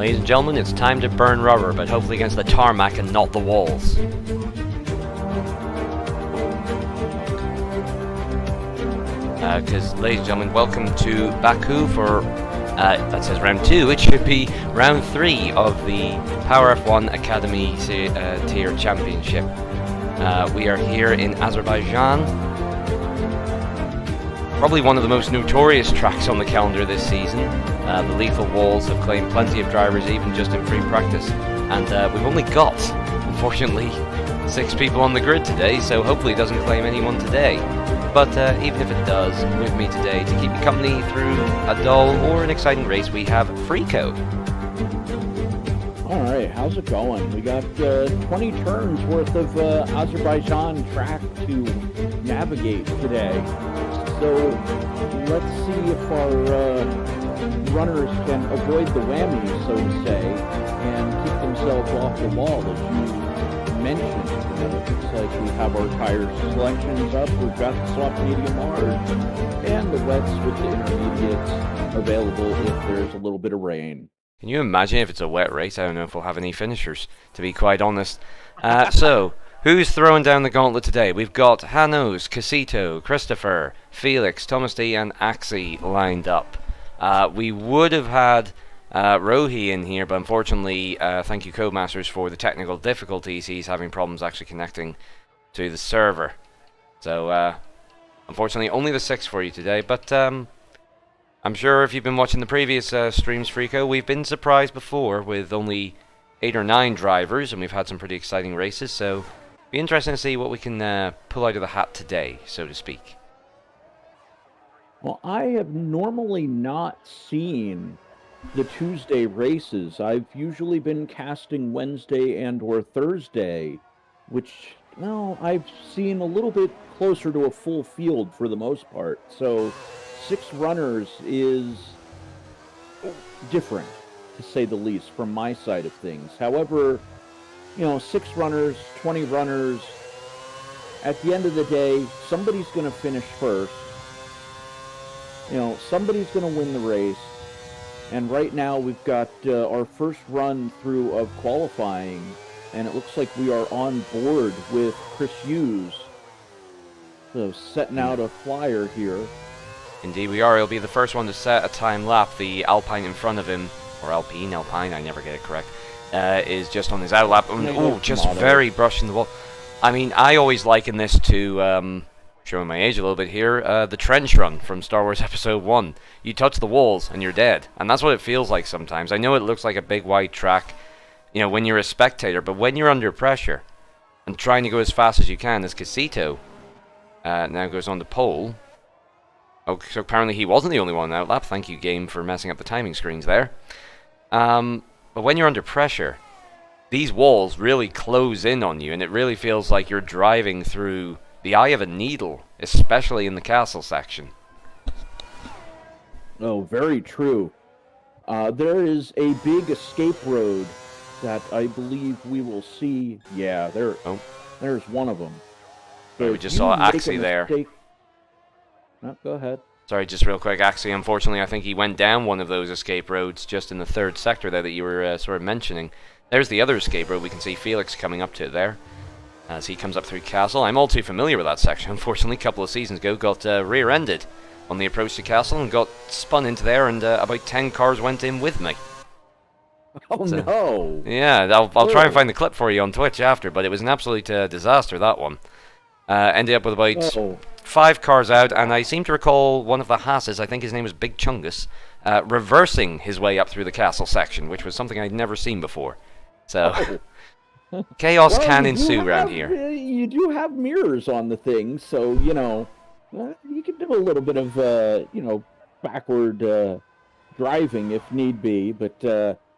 Ladies and gentlemen, it's time to burn rubber, but hopefully against the tarmac and not the walls. Because, ladies and gentlemen, welcome to Baku for, that says round 2, it should be round 3 of the Power F1 Academy Tier Championship. We are here in Azerbaijan. Probably one of the most notorious tracks on the calendar this season. The lethal walls have claimed plenty of drivers, even just in free practice. And we've only got, unfortunately, 6 people on the grid today, so hopefully it doesn't claim anyone today. But even if it does, with me today to keep you company through a dull or an exciting race, we have Frico. Alright, how's it going? We got 20 turns worth of Azerbaijan track to navigate today. So let's see if our runners can avoid the whammies, so to say, and keep themselves off the wall, as you mentioned. It looks like we have our tire selections up. We've got the soft, medium, hard, and the wets with the intermediates available if there's a little bit of rain. Can you imagine if it's a wet race? I don't know if we'll have any finishers, to be quite honest. So, who's throwing down the gauntlet today? We've got Hanos, Casito, Christopher, Felix, Thomas D, and Axie lined up. We would have had Rohi in here, but unfortunately, thank you Codemasters for the technical difficulties. He's having problems actually connecting to the server. So, unfortunately, only the 6 for you today, but I'm sure if you've been watching the previous streams, Frico, we've been surprised before with only 8 or 9 drivers, and we've had some pretty exciting races, so it'll be interesting to see what we can pull out of the hat today, so to speak. Well, I have normally not seen the Tuesday races. I've usually been casting Wednesday and or Thursday, which, well, I've seen a little bit closer to a full field for the most part. So 6 runners is different, to say the least, from my side of things. However, 6 runners, 20 runners, at the end of the day, somebody's going to finish first. Somebody's going to win the race. And right now we've got our first run through of qualifying, and it looks like we are on board with Chris Hughes. So setting out a flyer here. Indeed we are. He'll be the first one to set a time lap. The Alpine in front of him, or Alpine, I never get it correct, is just on his out lap. Oh, just very brushing the wall. I mean, I always liken this to... showing my age a little bit here, the trench run from Star Wars Episode 1. You touch the walls and you're dead. And that's what it feels like sometimes. I know it looks like a big wide track, when you're a spectator, but when you're under pressure and trying to go as fast as you can, as Casito now goes on the pole. Oh, so apparently he wasn't the only one out lap. Thank you, game, for messing up the timing screens there. But when you're under pressure, these walls really close in on you, and it really feels like you're driving through the eye of a needle, especially in the castle section. Oh, very true. There is a big escape road that I believe we will see. Yeah, there's one of them. So we just saw Axie there. No, go ahead. Sorry, just real quick, Axie, unfortunately, I think he went down one of those escape roads just in the 3rd sector there that you were sort of mentioning. There's the other escape road. We can see Felix coming up to it there as he comes up through Castle. I'm all too familiar with that section. Unfortunately, a couple of seasons ago, got rear-ended on the approach to Castle and got spun into there, and about 10 cars went in with me. Oh, so, no! Yeah, I'll try and find the clip for you on Twitch after, but it was an absolute disaster, that one. Ended up with about 5 cars out, and I seem to recall one of the Haas's, I think his name was Big Chungus, reversing his way up through the Castle section, which was something I'd never seen before. So... Chaos can ensue around here. You do have mirrors on the thing, so, you can do a little bit of, backward driving if need be, but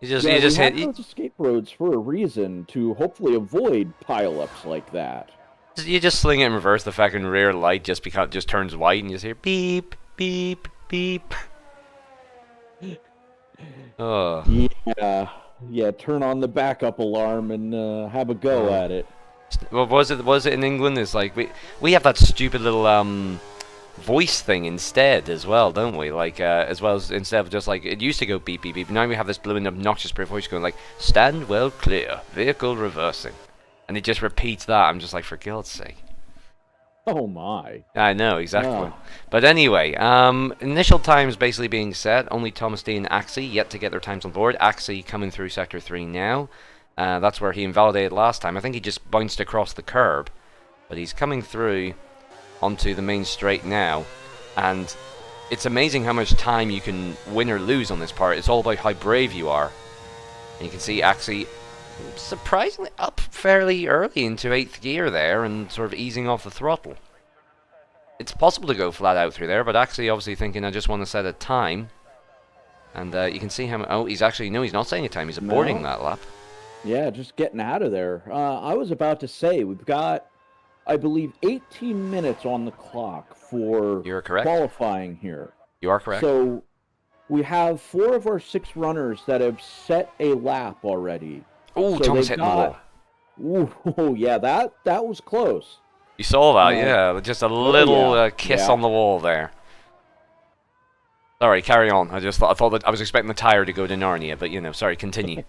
you just hit those escape roads for a reason, to hopefully avoid pile-ups like that. You just sling it in reverse, the fucking rear light just turns white, and you just hear beep, beep, beep. Oh. Yeah, turn on the backup alarm and have a go at it. Well, was it in England? It's like we have that stupid little voice thing instead as well, don't we? Like, as well as instead of just like, it used to go beep beep beep, now we have this blue and obnoxious British voice going like, stand well clear, vehicle reversing. And it just repeats that. I'm just like, for God's sake. Oh my. I know, exactly. Oh. But anyway, initial times basically being set. Only Thomas D and Axie yet to get their times on board. Axie coming through Sector 3 now. That's where he invalidated last time. I think he just bounced across the curb. But he's coming through onto the main straight now. And it's amazing how much time you can win or lose on this part. It's all about how brave you are. And you can see Axie surprisingly up fairly early into 8th gear there and sort of easing off the throttle. It's possible to go flat out through there, but actually obviously thinking I just want to set a time. And you can see him. Oh, he's actually, no, he's not setting a time. He's aborting that lap. Yeah, just getting out of there. I was about to say, we've got, I believe, 18 minutes on the clock for You're correct. Qualifying here. You are correct. So we have 4 of our 6 runners that have set a lap already. Oh, so Thomas hitting the wall. Ooh, yeah, that was close. You saw that, yeah. Just a little kiss on the wall there. Sorry, carry on. I thought that I was expecting the tire to go to Narnia, but you know, sorry, continue.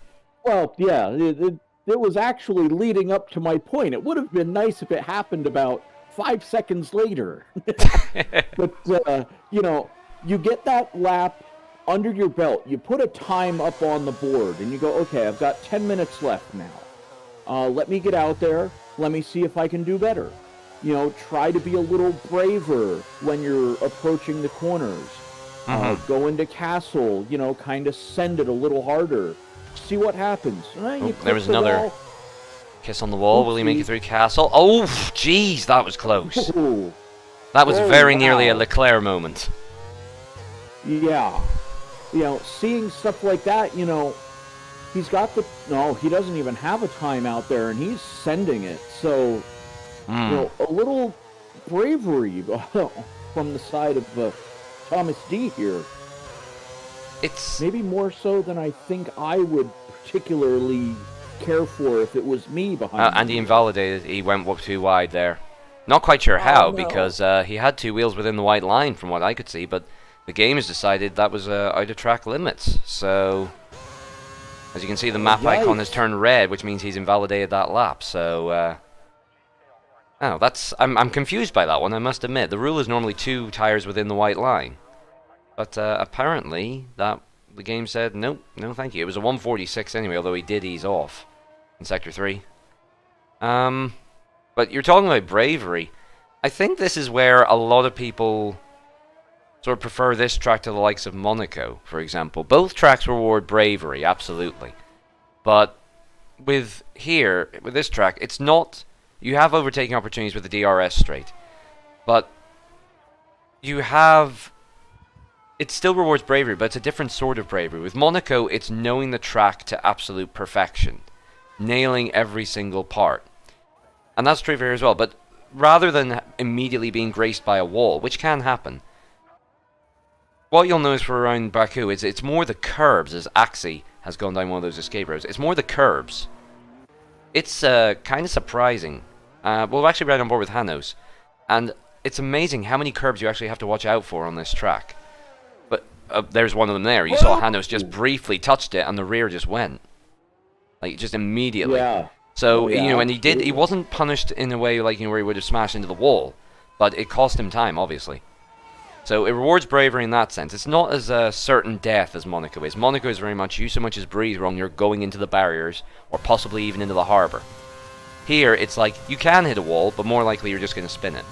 Well, yeah, it was actually leading up to my point. It would have been nice if it happened about 5 seconds later. But you know, you get that lap under your belt, you put a time up on the board, and you go, okay, I've got 10 minutes left now. Let me get out there. Let me see if I can do better. You know, try to be a little braver when you're approaching the corners. Go into castle, you know, kind of send it a little harder. See what happens. There was another kiss on the wall. Will he make it through castle? Oh, jeez, that was close. Ooh. That was very nearly a Leclerc moment. Yeah. You know, seeing stuff like that, you know, he's got he doesn't even have a time out there, and he's sending it. So, you know, a little bravery from the side of Thomas D here. It's maybe more so than I think I would particularly care for if it was me behind and he invalidated. He went too wide there. Not quite sure how, because he had 2 wheels within the white line from what I could see, but the game has decided that was out of track limits. So, as you can see, the map icon has turned red, which means he's invalidated that lap. So, I'm confused by that one, I must admit. The rule is normally 2 tires within the white line. But apparently, the game said, nope, no thank you. It was a 146 anyway, although he did ease off in Sector 3. But you're talking about bravery. I think this is where a lot of people sort of prefer this track to the likes of Monaco, for example. Both tracks reward bravery, absolutely. But with this track, it's not... You have overtaking opportunities with the DRS straight. But you have... It still rewards bravery, but it's a different sort of bravery. With Monaco, it's knowing the track to absolute perfection. Nailing every single part. And that's true for here as well. But rather than immediately being graced by a wall, which can happen, what you'll notice for around Baku is it's more the curbs, as Axie has gone down one of those escape roads. It's more the curbs. It's kind of surprising. We're actually right on board with Hanos. And it's amazing how many curbs you actually have to watch out for on this track. But there's one of them there. You saw Hanos just briefly touched it and the rear just went. Like, just immediately. Yeah. So, you know, and he wasn't punished in a way like, you know, where he would have smashed into the wall. But it cost him time, obviously. So it rewards bravery in that sense. It's not as a certain death as Monaco is. Monaco is very much, you so much as breathe wrong, you're going into the barriers, or possibly even into the harbour. Here, it's like, you can hit a wall, but more likely you're just going to spin it.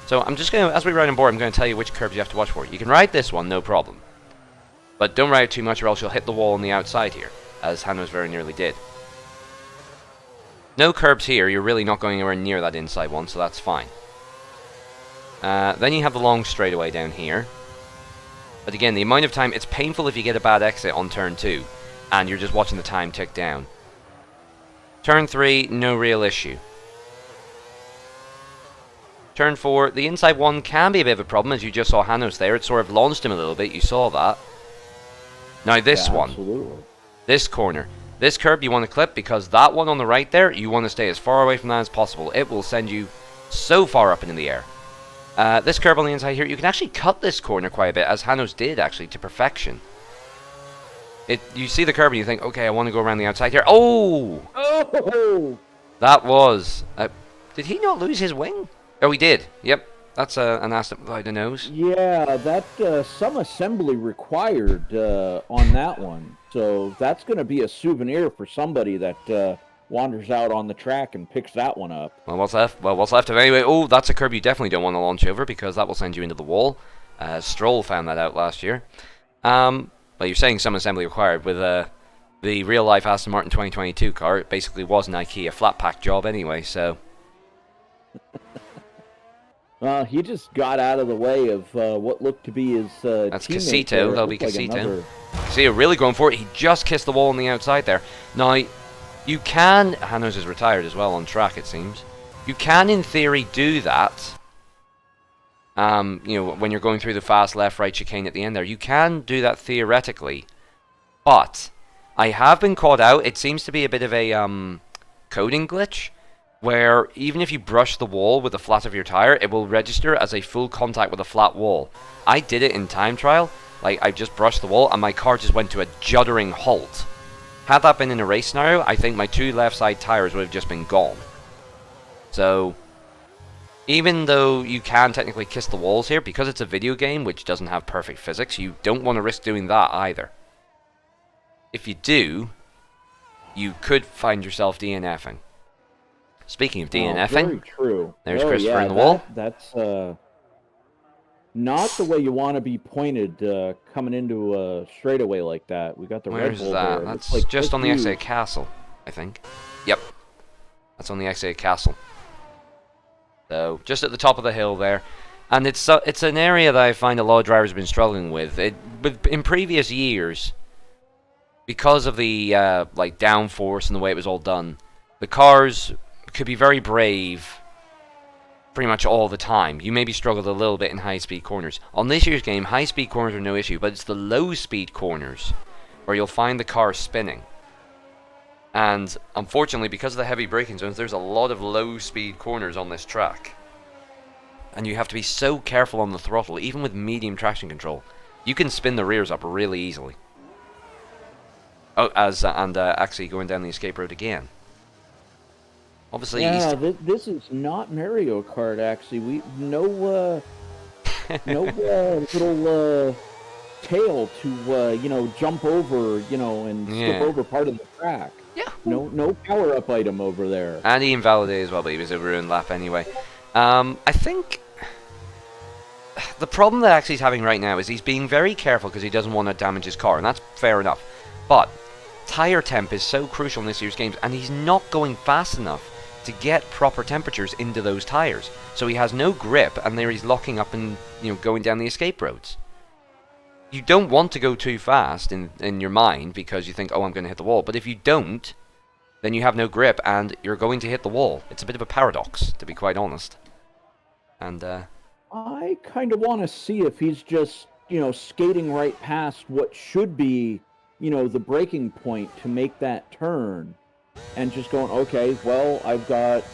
So I'm just going to, as we ride on board, I'm going to tell you which curbs you have to watch for. You can ride this one, no problem. But don't ride it too much or else you'll hit the wall on the outside here, as Hanos very nearly did. No curbs here, you're really not going anywhere near that inside one, so that's fine. Then you have the long straightaway down here. But again, the amount of time, it's painful if you get a bad exit on turn 2, and you're just watching the time tick down. Turn 3, no real issue. Turn 4, the inside one can be a bit of a problem, as you just saw Hanos there. It sort of launched him a little bit, you saw that. Now this one, absolutely. This corner, this curb you want to clip, because that one on the right there, you want to stay as far away from that as possible. It will send you so far up into the air. This curb on the inside here, you can actually cut this corner quite a bit, as Hanos did, actually, to perfection. You see the curb and you think, okay, I want to go around the outside here. Oh! Oh! That was... did he not lose his wing? Oh, he did. Yep. That's an ass by the nose. Yeah, that some assembly required on that one. So that's going to be a souvenir for somebody that wanders out on the track and picks that one up. Well, what's left? Well, what's left of it anyway? Oh, that's a curb you definitely don't want to launch over, because that will send you into the wall. Stroll found that out last year. Well, you're saying some assembly required with the real-life Aston Martin 2022 car. It basically was an IKEA flat-pack job anyway, so... Well, he just got out of the way of what looked to be his That's teammate Casito. there. That'll be Looked Casito. Casito really going for it. He just kissed the wall on the outside there. Now, you can... Hanos is retired as well on track, it seems. You can, in theory, do that. You know, when you're going through the fast left-right chicane at the end there. You can do that theoretically. But I have been caught out. It seems to be a bit of a coding glitch, where even if you brush the wall with the flat of your tire, it will register as a full contact with a flat wall. I did it in time trial. Like, I just brushed the wall and my car just went to a juddering halt. Had that been in a race scenario, I think my 2 left side tires would have just been gone. So, even though you can technically kiss the walls here, because it's a video game which doesn't have perfect physics, you don't want to risk doing that either. If you do, you could find yourself DNFing. Speaking of DNFing, very true. There's Christopher in the wall. That's not the way you want to be pointed coming into a straightaway like that. We got the Red Bull that? there. That's like just on the exit of Castle, I think. Yep. That's on the exit of Castle. So, just at the top of the hill there. And it's an area that I find a lot of drivers have been struggling with. In previous years, because of the like downforce and the way it was all done, the cars could be very brave pretty much all the time. You maybe struggled a little bit in high-speed corners. On this year's game, high-speed corners are no issue, but it's the low-speed corners where you'll find the car spinning. And unfortunately, because of the heavy braking zones, there's a lot of low-speed corners on this track. And you have to be so careful on the throttle, even with medium traction control. You can spin the rears up really easily. Oh, actually going down the escape road again. Obviously, yeah, this is not Mario Kart. Actually, no little tail to jump over, and skip over part of the track. Yeah. No power up item over there. And he invalidated as well, but he was a ruined lap anyway. I think the problem that actually he's having right now is he's being very careful because he doesn't want to damage his car, and that's fair enough. But tire temp is so crucial in this year's games, and he's not going fast enough to get proper temperatures into those tires. So he has no grip, and there he's locking up and going down the escape roads. You don't want to go too fast in your mind because you think, oh, I'm going to hit the wall. But if you don't, then you have no grip and you're going to hit the wall. It's a bit of a paradox, to be quite honest. And I kind of want to see if he's just skating right past what should be the braking point to make that turn. And just going, okay, well, I've got,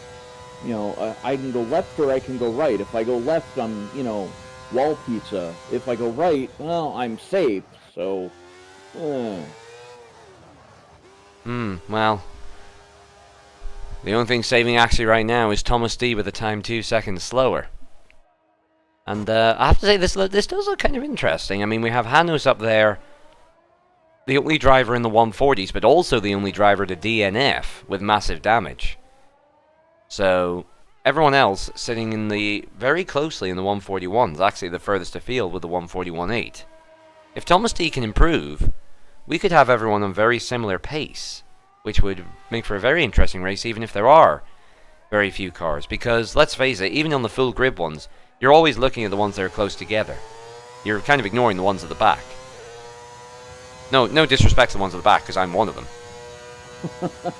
I can go left or I can go right. If I go left, I'm, wall pizza. If I go right, well, I'm safe. So, well, the only thing saving actually right now is Thomas D with a time 2 seconds slower. And I have to say, this does look kind of interesting. I mean, we have Hanos up there, the only driver in the 140s, but also the only driver to DNF with massive damage. So everyone else sitting in very closely in the 141s, actually the furthest afield with the 141.8. If Thomas D can improve, we could have everyone on very similar pace, which would make for a very interesting race, even if there are very few cars. Because let's face it, even on the full grid ones, you're always looking at the ones that are close together. You're kind of ignoring the ones at the back. No disrespect to the ones at the back, because I'm one of them.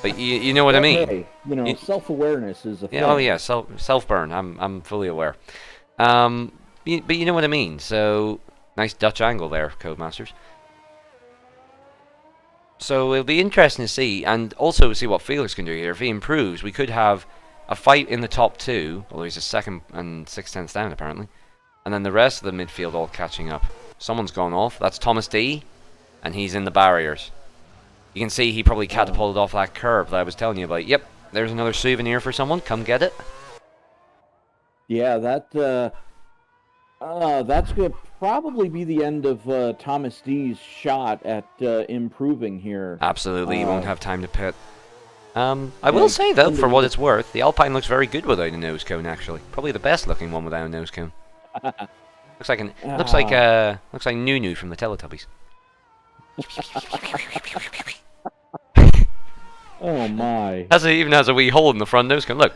But you know what I mean. Hey, self-awareness is a thing. Oh yeah, self-burn. I'm fully aware. But you know what I mean. So nice Dutch angle there, Codemasters. So it'll be interesting to see, and also see what Felix can do here. If he improves, we could have a fight in the top two, although he's a second and 6/10 down apparently, and then the rest of the midfield all catching up. Someone's gone off. That's Thomas D, and he's in the barriers. You can see he probably catapulted off that curb that I was telling you about. Yep, there's another souvenir for someone. Come get it. Yeah, that's going to probably be the end of Thomas D's shot at improving here. Absolutely, he won't have time to pit. I will say though, for what it's worth, the Alpine looks very good without a nose cone. Actually, probably the best looking one without a nose cone. looks like Nunu from the Teletubbies. Oh my! Even has a wee hole in the front nose cone. Look.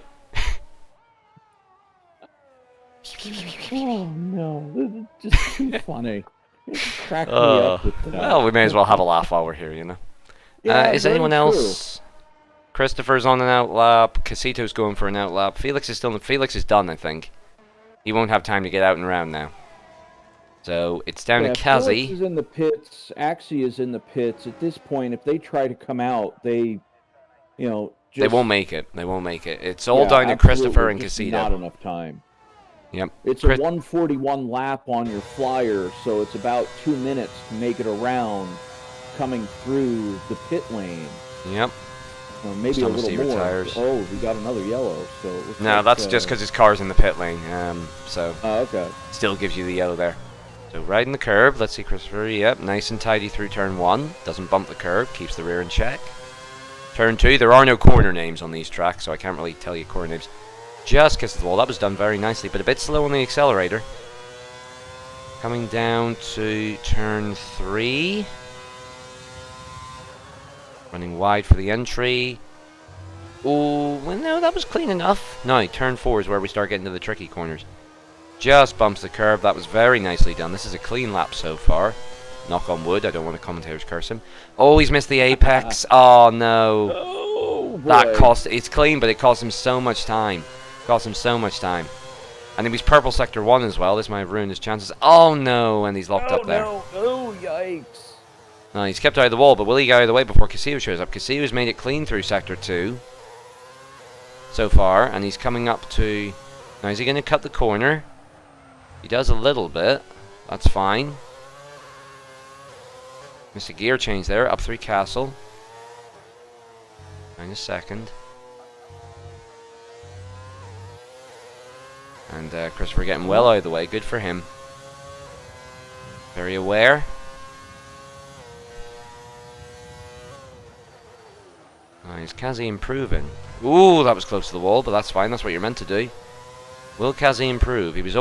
Oh no, this is just too funny. It cracked me up with that. Well, we may as well have a laugh while we're here, you know. Yeah, is anyone else? Christopher's on an outlap. Casito's going for an outlap. Felix is done, I think. He won't have time to get out and around now. So it's down to Kazi. Felix is in the pits. Axie is in the pits. At this point, if they try to come out, they won't make it. They won't make it. It's all down to Christopher and Casito. Not enough time. Yep. It's a 141 lap on your flyer, so it's about 2 minutes to make it around coming through the pit lane. Yep. Maybe a little more. Retires. Oh, we got another yellow. So no, that's just because his car's in the pit lane. Okay. Still gives you the yellow there. So riding the curb. Let's see, Christopher. Yep, nice and tidy through turn 1. Doesn't bump the curb. Keeps the rear in check. Turn 2. There are no corner names on these tracks, so I can't really tell you corner names. Just kisses the wall. That was done very nicely, but a bit slow on the accelerator. Coming down to turn 3. Running wide for the entry. Oh, well, no, that was clean enough. No, turn 4 is where we start getting to the tricky corners. Just bumps the curb. That was very nicely done. This is a clean lap so far. Knock on wood. I don't want the commentators curse him. Oh, he's missed the apex. Oh, no. Oh, boy. That cost... It's clean, but it cost him so much time. And he was purple sector 1 as well. This might have ruined his chances. Oh, no. And he's locked up there. Oh, yikes. No, he's kept out of the wall, but will he get out of the way before Castillo shows up? Castillo's made it clean through sector 2 so far, and he's coming up to... Now, is he going to cut the corner? He does a little bit. That's fine. Missed a gear change there. Up 3 castle. Minus second. And Christopher getting well out of the way. Good for him. Very aware. Is Kazi improving? Ooh, that was close to the wall, but that's fine. That's what you're meant to do. Will Kazi improve? He was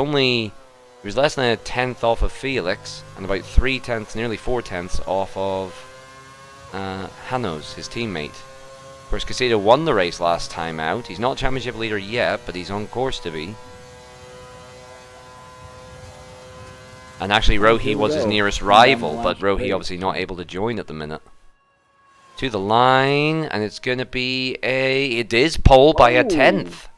less than a 10th off of Felix, and about 3/10, nearly 4/10 off of Hanos, his teammate. Of course, Casito won the race last time out. He's not championship leader yet, but he's on course to be. And actually, Rohi was his nearest rival, but Rohi obviously not able to join at the minute. To the line, and it's going to be it is pole by a 10th.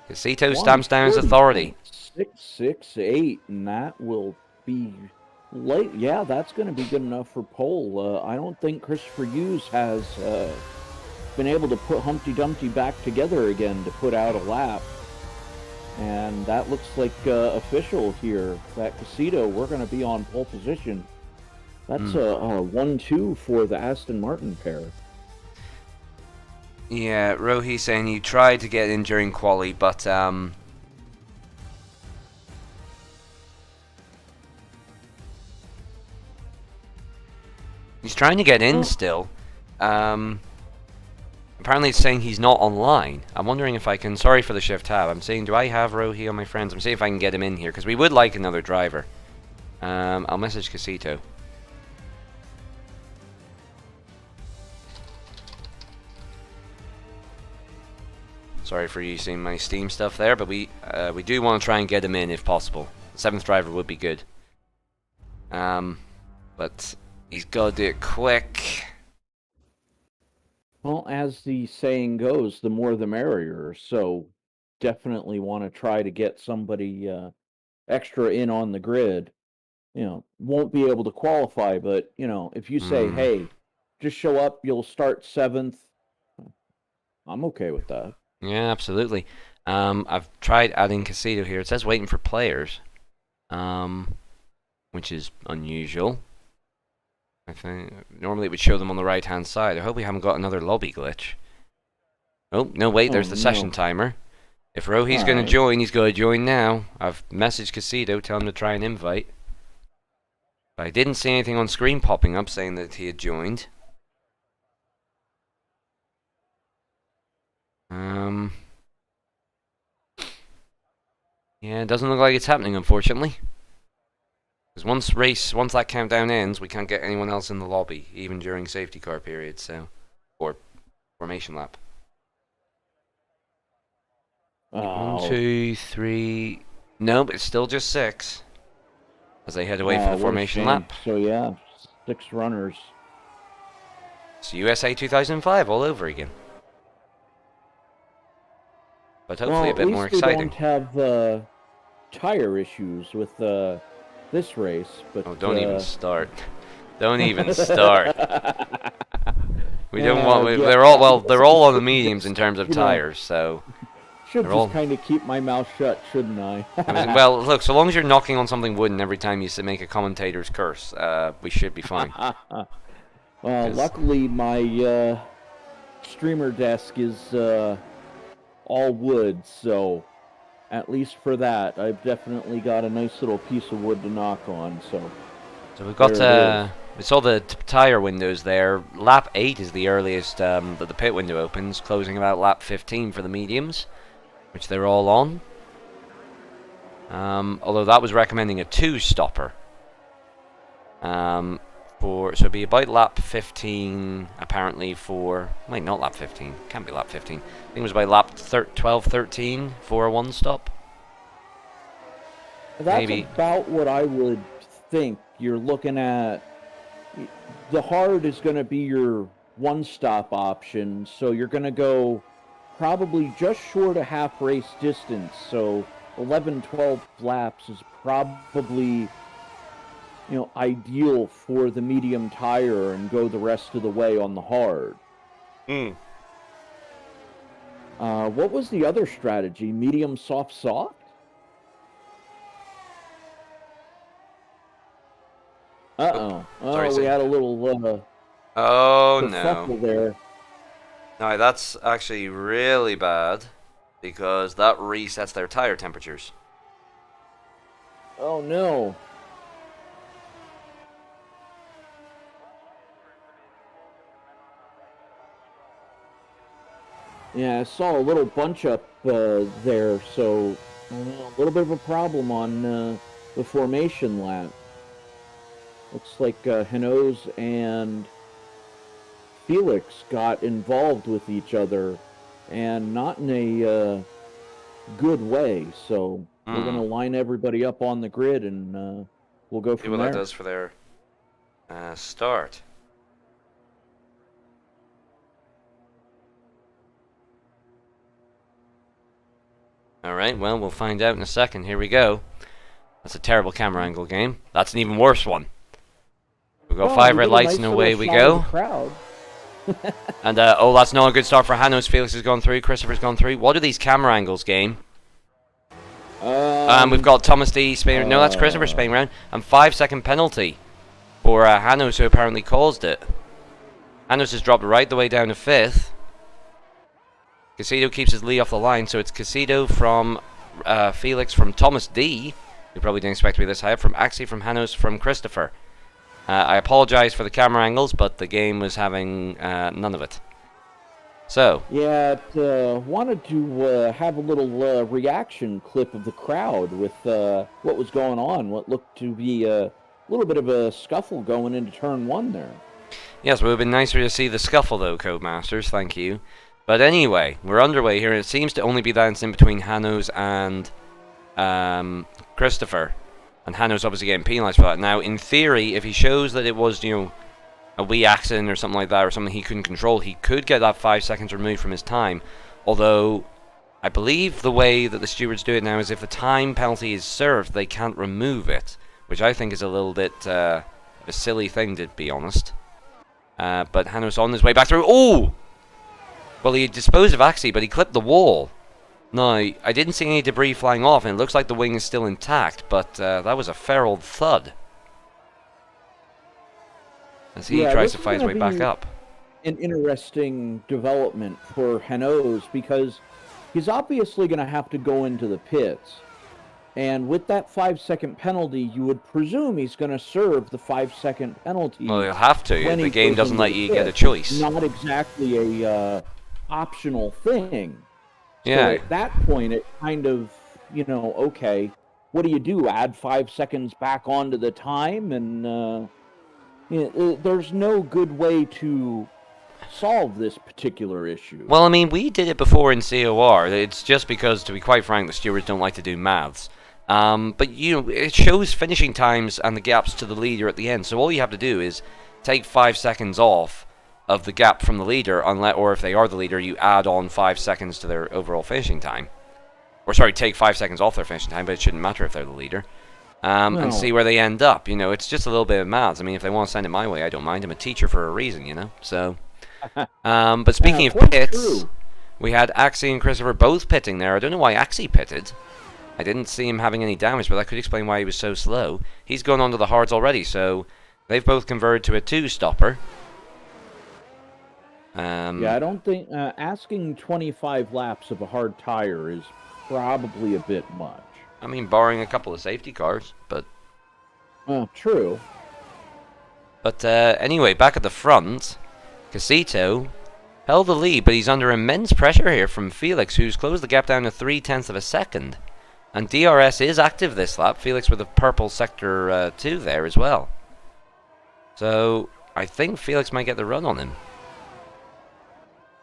Casito stamps down his authority. 668, and that will be late. Yeah, that's going to be good enough for pole. I don't think Christopher Hughes has been able to put Humpty Dumpty back together again to put out a lap. And that looks like official here. That Casito, we're going to be on pole position. That's a 1-2 for the Aston Martin pair. Yeah, Rohi saying he tried to get in during quali, but he's trying to get in still. Apparently it's saying he's not online. I'm wondering if I can... Sorry for the shift tab. I'm saying, do I have Rohi on my friends? I'm seeing if I can get him in here, because we would like another driver. I'll message Casito. Sorry for you seeing my Steam stuff there, but we do want to try and get him in if possible. The 7th driver would be good. But he's got to do it quick. Well, as the saying goes, the more the merrier. So definitely want to try to get somebody extra in on the grid. Won't be able to qualify, but, if you say, hey, just show up, you'll start 7th. I'm okay with that. Yeah, absolutely. I've tried adding Casino here. It says waiting for players, which is unusual. I think normally it would show them on the right-hand side. I hope we haven't got another lobby glitch. Oh, no, wait, there's the session timer. If Rohi's going to join, he's going to join now. I've messaged Casino, tell him to try and invite. But I didn't see anything on screen popping up saying that he had joined. Yeah, it doesn't look like it's happening, unfortunately. Because once that countdown ends, we can't get anyone else in the lobby, even during safety car periods, so... Or formation lap. 1, 2, 3... Nope, it's still just 6. As they head away for the formation lap. So yeah, 6 runners. It's USA 2005 all over again. But hopefully a bit more exciting. We don't have tire issues with this race, but oh, don't even start. Don't even start. We don't want. Yeah, they're all on the mediums in terms of tires, so. Should just kind of keep my mouth shut, shouldn't I? Well, look, so long as you're knocking on something wooden every time you make a commentator's curse, we should be fine. Well, luckily my streamer desk is all wood, so at least for that, I've definitely got a nice little piece of wood to knock on. So we've got we saw the tire windows there. Lap 8 is the earliest that the pit window opens, closing about lap 15 for the mediums, which they're all on. Although that was recommending a 2-stopper. So it'd be about lap 15 apparently for... Wait, not lap 15. Can't be lap 15. I think it was about lap 12, 13 for a 1-stop. That's maybe about what I would think. You're looking at... The hard is going to be your 1-stop option, so you're going to go probably just short of half race distance, so 11, 12 laps is probably... ideal for the medium tire and go the rest of the way on the hard. What was the other strategy? Medium, soft, soft? Uh-oh. Sorry, we had a little no. there. No, that's actually really bad because that resets their tire temperatures. Oh, no. Yeah, I saw a little bunch up there, so a little bit of a problem on the formation lap. Looks like Hinoz and Felix got involved with each other, and not in a good way. So we're going to line everybody up on the grid, and we'll go from there. See what that does for their start. Alright, well, we'll find out in a second. Here we go. That's a terrible camera angle game. That's an even worse one. We've got 5 red lights and away we go. And, oh, that's not a good start for Hanos. Felix has gone through. Christopher's gone through. What are these camera angles, game? We've got Thomas D. spinning. No, that's Christopher spinning around. And 5-second penalty for Hanos, who apparently caused it. Hanos has dropped right the way down to 5th. Casito keeps his lead off the line, so it's Casito from Felix, from Thomas D, who probably didn't expect to be this high up, from Axie, from Hanos, from Christopher. I apologize for the camera angles, but the game was having none of it. So. Yeah, wanted to have a little reaction clip of the crowd with what was going on, what looked to be a little bit of a scuffle going into turn 1 there. Yes, it would have been nicer to see the scuffle, though, Codemasters. Thank you. But anyway, we're underway here, and it seems to only be that in between Hanos and Christopher. And Hanos obviously getting penalised for that. Now, in theory, if he shows that it was, a wee accident or something like that, or something he couldn't control, he could get that 5 seconds removed from his time. Although, I believe the way that the stewards do it now is if the time penalty is served, they can't remove it. Which I think is a little bit a silly thing, to be honest. But Hanos on his way back through. Oh! Well, he disposed of Axie, but he clipped the wall. No, I didn't see any debris flying off, and it looks like the wing is still intact, but that was a fair old thud. As he tries to fight his way back up. An interesting development for Hanoz, because he's obviously going to have to go into the pits. And with that 5-second penalty, you would presume he's going to serve the 5-second penalty. Well, he'll have to. The game doesn't let you get a choice. Not exactly a optional thing. Yeah. So at that point, it kind of, okay, what do you do? Add 5 seconds back onto the time? And there's no good way to solve this particular issue. Well, I mean, we did it before in COR. It's just because, to be quite frank, the stewards don't like to do maths. But, it shows finishing times and the gaps to the leader at the end. So all you have to do is take 5 seconds off of the gap from the leader, or if they are the leader, you add on 5 seconds to their overall finishing time. Or, sorry, take 5 seconds off their finishing time, but it shouldn't matter if they're the leader. And see where they end up. It's just a little bit of maths. I mean, if they want to send it my way, I don't mind. I'm a teacher for a reason, So, but speaking of pits, we had Axie and Christopher both pitting there. I don't know why Axie pitted. I didn't see him having any damage, but that could explain why he was so slow. He's gone onto the hards already, so they've both converted to a 2-stopper. I don't think asking 25 laps of a hard tire is probably a bit much. I mean, barring a couple of safety cars, but... True. But anyway, back at the front, Casito held the lead, but he's under immense pressure here from Felix, who's closed the gap down to 0.3 of a second. And DRS is active this lap, Felix with a purple sector 2 there as well. So, I think Felix might get the run on him.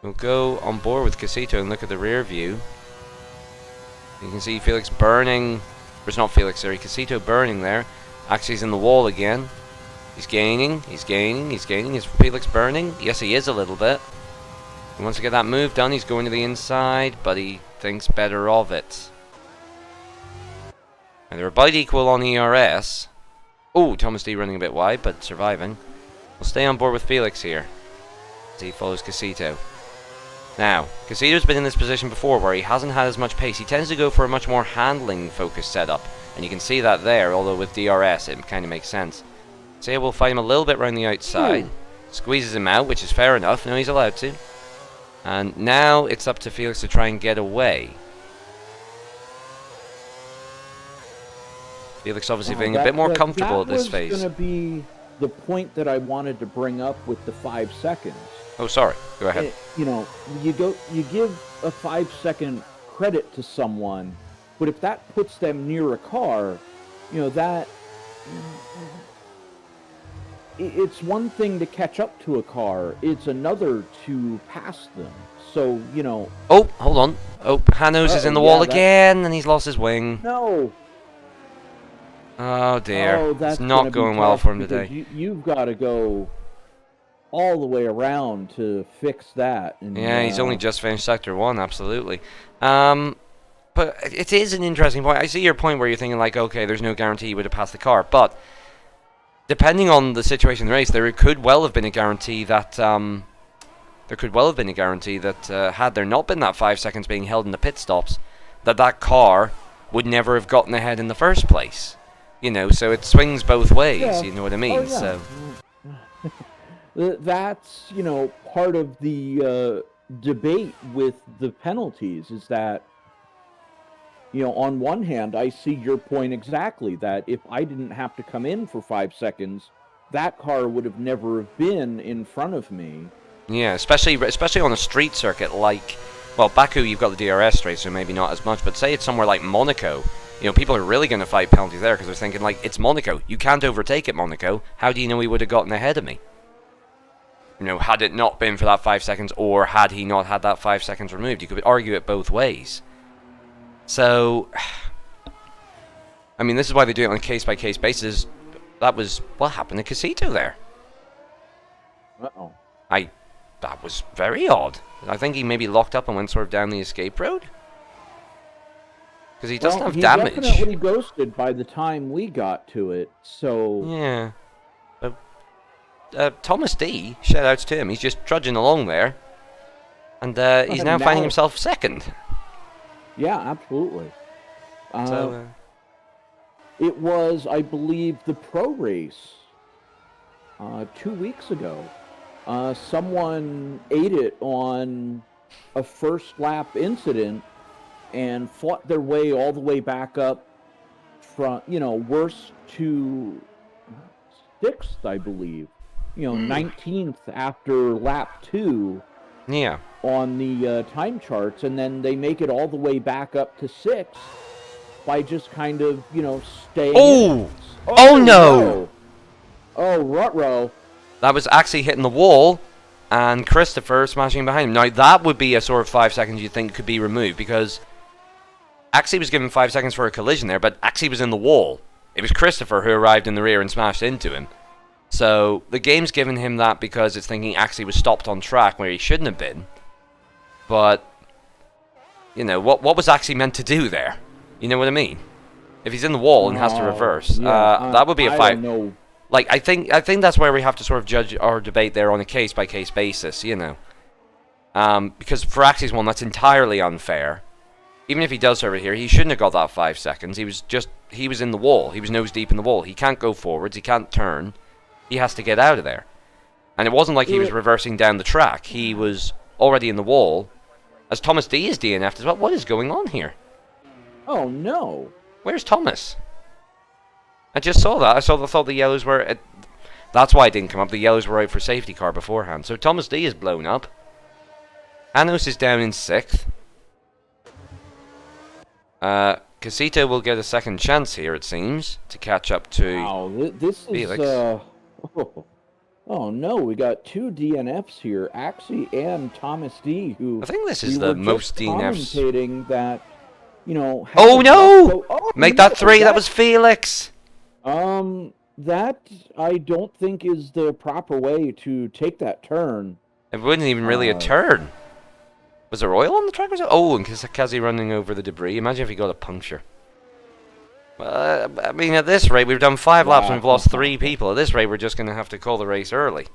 We'll go on board with Casito and look at the rear view. You can see Felix burning. It's not Felix, sorry, Casito burning there. Axie's in the wall again. He's gaining, he's gaining, he's gaining. Is Felix burning? Yes, he is a little bit. He wants to get that move done. He's going to the inside, but he thinks better of it. And they're about equal on ERS. Oh, Thomas D running a bit wide, but surviving. We'll stay on board with Felix here as he follows Casito. Now, Casito's been in this position before where he hasn't had as much pace. He tends to go for a much more handling-focused setup. And you can see that there, although with DRS it kind of makes sense. So we'll fight him a little bit around the outside. Squeezes him out, which is fair enough. No, he's allowed to. And now it's up to Felix to try and get away. Felix obviously being a bit more comfortable at this phase. That was going to be the point that I wanted to bring up with the 5 seconds. Oh, sorry. Go ahead. You give a 5-second credit to someone, but if that puts them near a car, it's one thing to catch up to a car, it's another to pass them. So, Oh, hold on. Oh, Hanoz is in the wall again, and he's lost his wing. No. Oh, dear. It's not going well for him today. You've got to go all the way around to fix that. And, yeah, he's only just finished Sector 1, absolutely. But it is an interesting point. I see your point where you're thinking, like, okay, there's no guarantee he would have passed the car. But depending on the situation in the race, there could well have been a guarantee that... had there not been that 5 seconds being held in the pit stops, that car would never have gotten ahead in the first place. So it swings both ways, you know what I mean? Oh, yeah. So that's, part of the debate with the penalties is that, on one hand, I see your point exactly, that if I didn't have to come in for 5 seconds, that car would have never been in front of me. Yeah, especially on a street circuit like, well, Baku, you've got the DRS straight, so maybe not as much, but say it's somewhere like Monaco, people are really going to fight penalties there because they're thinking, like, it's Monaco. You can't overtake at Monaco. How do you know he would have gotten ahead of me? Had it not been for that 5 seconds, or had he not had that 5 seconds removed? You could argue it both ways. So, I mean, this is why they do it on a case-by-case basis. That was what happened to Casito there. Uh-oh. That was very odd. I think he maybe locked up and went sort of down the escape road. Because he doesn't have damage. He definitely ghosted by the time we got to it, so... Yeah. Thomas D, shout outs to him, he's just trudging along there. And he's now finding himself second. Yeah, absolutely. So, it was, I believe, the pro race 2 weeks ago. Someone ate it on a first lap incident and fought their way all the way back up from, worst to 6th, I believe. 19th after lap 2. yeah. On the time charts, and then they make it all the way back up to 6th by just kind of, staying. Oh no! Oh, ruh-roh. That was actually hitting the wall, and Christopher smashing behind him. Now, that would be a sort of 5 seconds you'd think could be removed, because Axie was given 5 seconds for a collision there, but Axie was in the wall. It was Christopher who arrived in the rear and smashed into him. So, the game's given him that because it's thinking Axie was stopped on track where he shouldn't have been. But, what was Axie meant to do there? You know what I mean? If he's in the wall and has to reverse, that would be a 5. Like, I think that's where we have to sort of judge our debate there on a case-by-case basis, because for Axie's one, that's entirely unfair. Even if he does serve it here, he shouldn't have got that 5 seconds. He was in the wall. He was nose deep in the wall. He can't go forwards. He can't turn. He has to get out of there. And it wasn't like he was reversing down the track. He was already in the wall. As Thomas D is DNF'd as well. What is going on here? Oh, no. Where's Thomas? I just saw that. I thought the yellows were... that's why it didn't come up. The yellows were out for safety car beforehand. So Thomas D is blown up. Anos is down in 6th. Casito will get a second chance here, it seems, to catch up to this Felix. Is... Oh no, we got 2 DNFs here, Axie and Thomas D, who I think this is the most DNFs. Commentating that, Oh no! Make that 3. That was Felix. That I don't think is the proper way to take that turn. It wasn't even really a turn. Was there oil on the track? Oh, and Kazi running over the debris. Imagine if he got a puncture. I mean, at this rate, we've done 5 laps and we've lost 3 people. At this rate, we're just going to have to call the race early.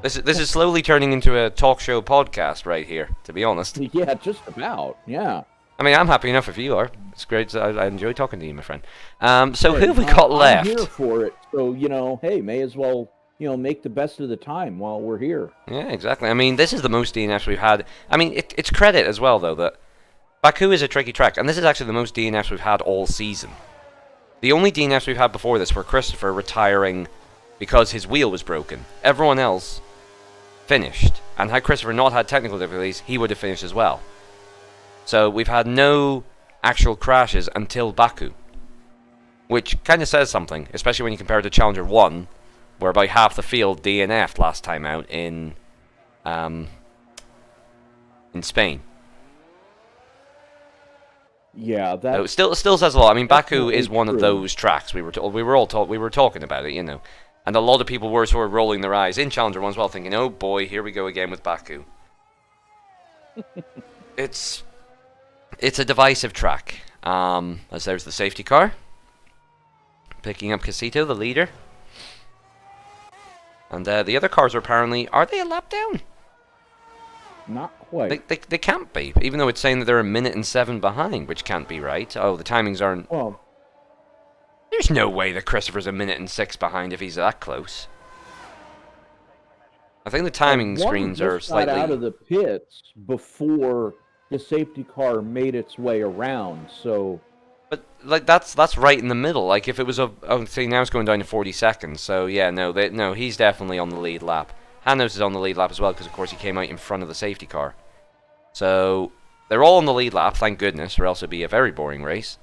This is slowly turning into a talk show podcast right here, to be honest. Yeah, just about. Yeah. I mean, I'm happy enough if you are. It's great. I enjoy talking to you, my friend. So who have we got left? I'm here for it. So, hey, may as well, make the best of the time while we're here. Yeah, exactly. I mean, this is the most DNFs we've had. I mean, it's credit as well, though, that Baku is a tricky track, and this is actually the most DNFs we've had all season. The only DNFs we've had before this were Christopher retiring because his wheel was broken. Everyone else finished, and had Christopher not had technical difficulties, he would have finished as well. So we've had no actual crashes until Baku, which kind of says something, especially when you compare it to Challenger 1, where about half the field DNF'd last time out in Spain. Yeah, that still says a lot. I mean, Baku is one of those tracks we were talking about it, and a lot of people were sort of rolling their eyes in Challenger 1 as well, thinking, "Oh boy, here we go again with Baku." It's a divisive track. As there's the safety car picking up Casito, the leader, and the other cars are they a lap down? Not quite. They can't be, even though it's saying that they're 1 minute and 7 behind, which can't be right. Oh, the timings aren't... Well... There's no way that Christopher's 1 minute and 6 behind if he's that close. I think the timing screens are slightly... Got out of the pits before the safety car made its way around, so... But, like, that's right in the middle. Like, if it was see, now it's going down to 40 seconds, so, yeah, no, he's definitely on the lead lap. Hanos is on the lead lap as well, because of course he came out in front of the safety car. So, they're all on the lead lap, thank goodness, or else it'd be a very boring race.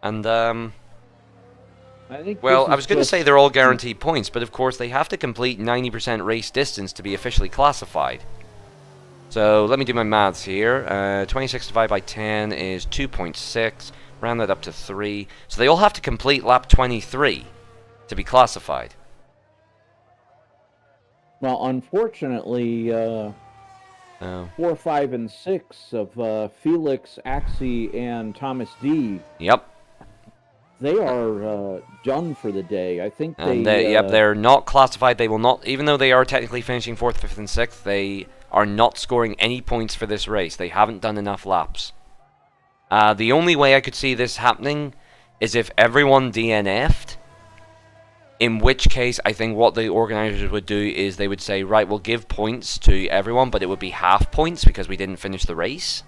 And, I was going to say they're all guaranteed points, but of course they have to complete 90% race distance to be officially classified. So, let me do my maths here. 26 divided by 10 is 2.6, round that up to 3. So they all have to complete lap 23 to be classified. Well, unfortunately, 4, 5, and 6 of Felix, Axie, and Thomas D. Yep. they are done for the day. I think And they're not classified. They will not, even though they are technically finishing 4th, 5th, and 6th, they are not scoring any points for this race. They haven't done enough laps. The only way I could see this happening is if everyone DNF'd, in which case I think what the organisers would do is they would say, right, we'll give points to everyone, but it would be half points because we didn't finish the race.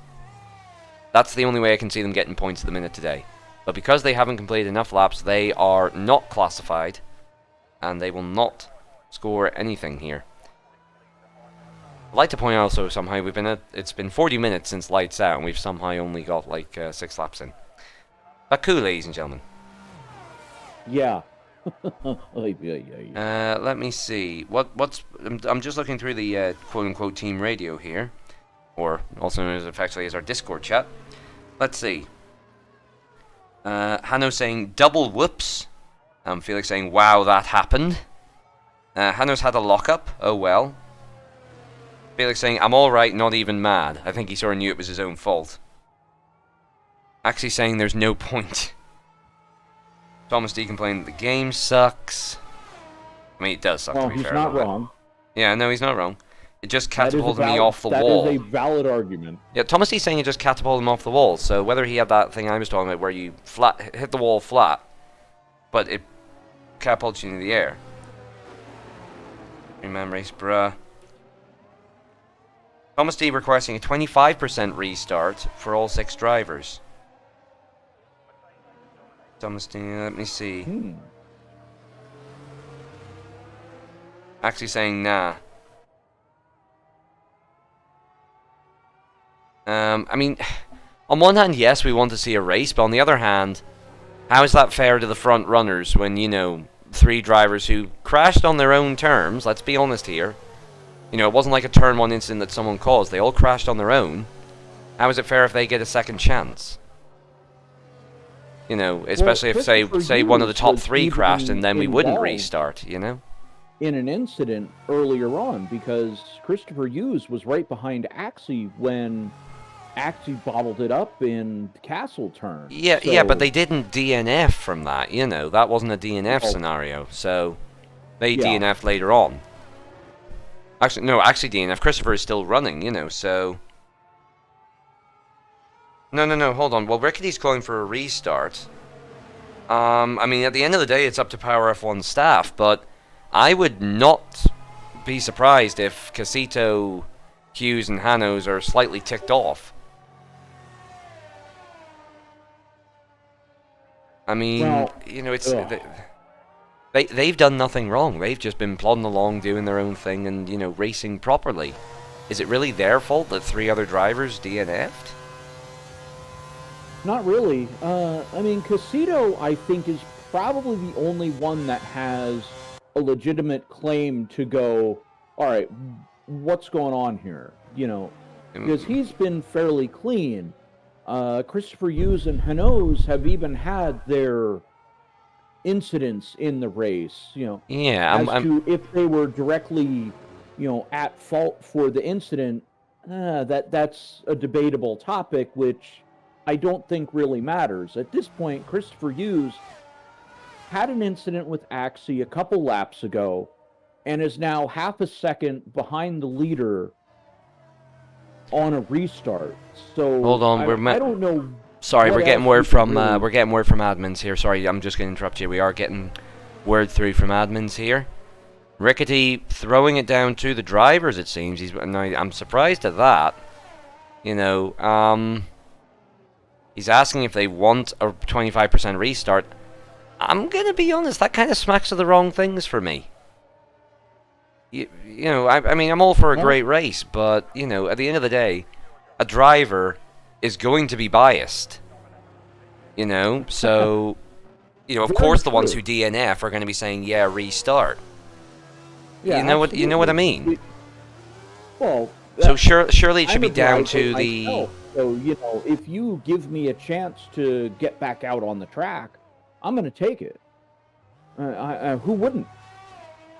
That's the only way I can see them getting points at the minute today. But because they haven't completed enough laps, they are not classified, and they will not score anything here. I'd like to point out also somehow it's been 40 minutes since lights out, and we've somehow only got like 6 laps in. Baku, ladies and gentlemen. Yeah. Let me see. I'm just looking through the quote-unquote team radio here, or also known as effectively as our Discord chat. Let's see. Hanno saying double whoops. Felix saying wow, that happened. Hanno's had a lockup. Oh well. Felix saying I'm all right, not even mad. I think he sort of knew it was his own fault. Actually saying there's no point. Thomas D complaining the game sucks. I mean, it does suck. Well, to be fair, he's not wrong. Yeah, no, he's not wrong. It just catapulted me off the wall. That is a valid argument. Yeah, Thomas D's saying it just catapulted him off the wall. So whether he had that thing I was talking about where you hit the wall flat, but it catapults you into the air. Memories, bruh. Thomas D requesting a 25% restart for all 6 drivers. Thomas D, let me see. Actually saying nah. I mean, on one hand, yes, we want to see a race, but on the other hand, how is that fair to the front runners when, you know, 3 drivers who crashed on their own terms, let's be honest here. You know, it wasn't like a turn 1 incident that someone caused. They all crashed on their own. How is it fair if they get a second chance? You know, especially if, say one of the top 3 crashed and then we wouldn't restart, you know? In an incident earlier on, because Christopher Hughes was right behind Axie when Axie bottled it up in the Castle turn. Yeah, so, yeah, but they didn't DNF from that, you know. That wasn't a DNF scenario, so they DNF'd later on. Actually, no, actually DNF. Christopher is still running, you know, so... No, hold on. Well, Rickety's calling for a restart. I mean, at the end of the day, it's up to Power F1 staff, but I would not be surprised if Casito, Hughes, and Hanos are slightly ticked off. I mean, well, you know, it's... They've done nothing wrong. They've just been plodding along, doing their own thing, and, you know, racing properly. Is it really their fault that 3 other drivers DNF'd? Not really. I mean, Casito, I think, is probably the only one that has a legitimate claim to go, all right, what's going on here? You know, because he's been fairly clean. Christopher Hughes and Hanos have even had their incidents in the race, you know, to if they were directly, you know, at fault for the incident, that's a debatable topic, which I don't think really matters. At this point, Christopher Hughes had an incident with Axie a couple laps ago and is now half a second behind the leader on a restart. So hold on, I don't know. Sorry, we're getting word from admins here. Sorry, I'm just going to interrupt you. We are getting word through from admins here. Rickety throwing it down to the drivers, it seems. I'm surprised at that. You know, he's asking if they want a 25% restart. I'm going to be honest, that kind of smacks of the wrong things for me. You know, I mean, I'm all for a great race, but, you know, at the end of the day, a driver is going to be biased. You know, so, you know, of course the ones who DNF are going to be saying, yeah, restart. Yeah, you know what I mean? Well, so surely it should be down to the... So, you know, if you give me a chance to get back out on the track, I'm going to take it. Who wouldn't?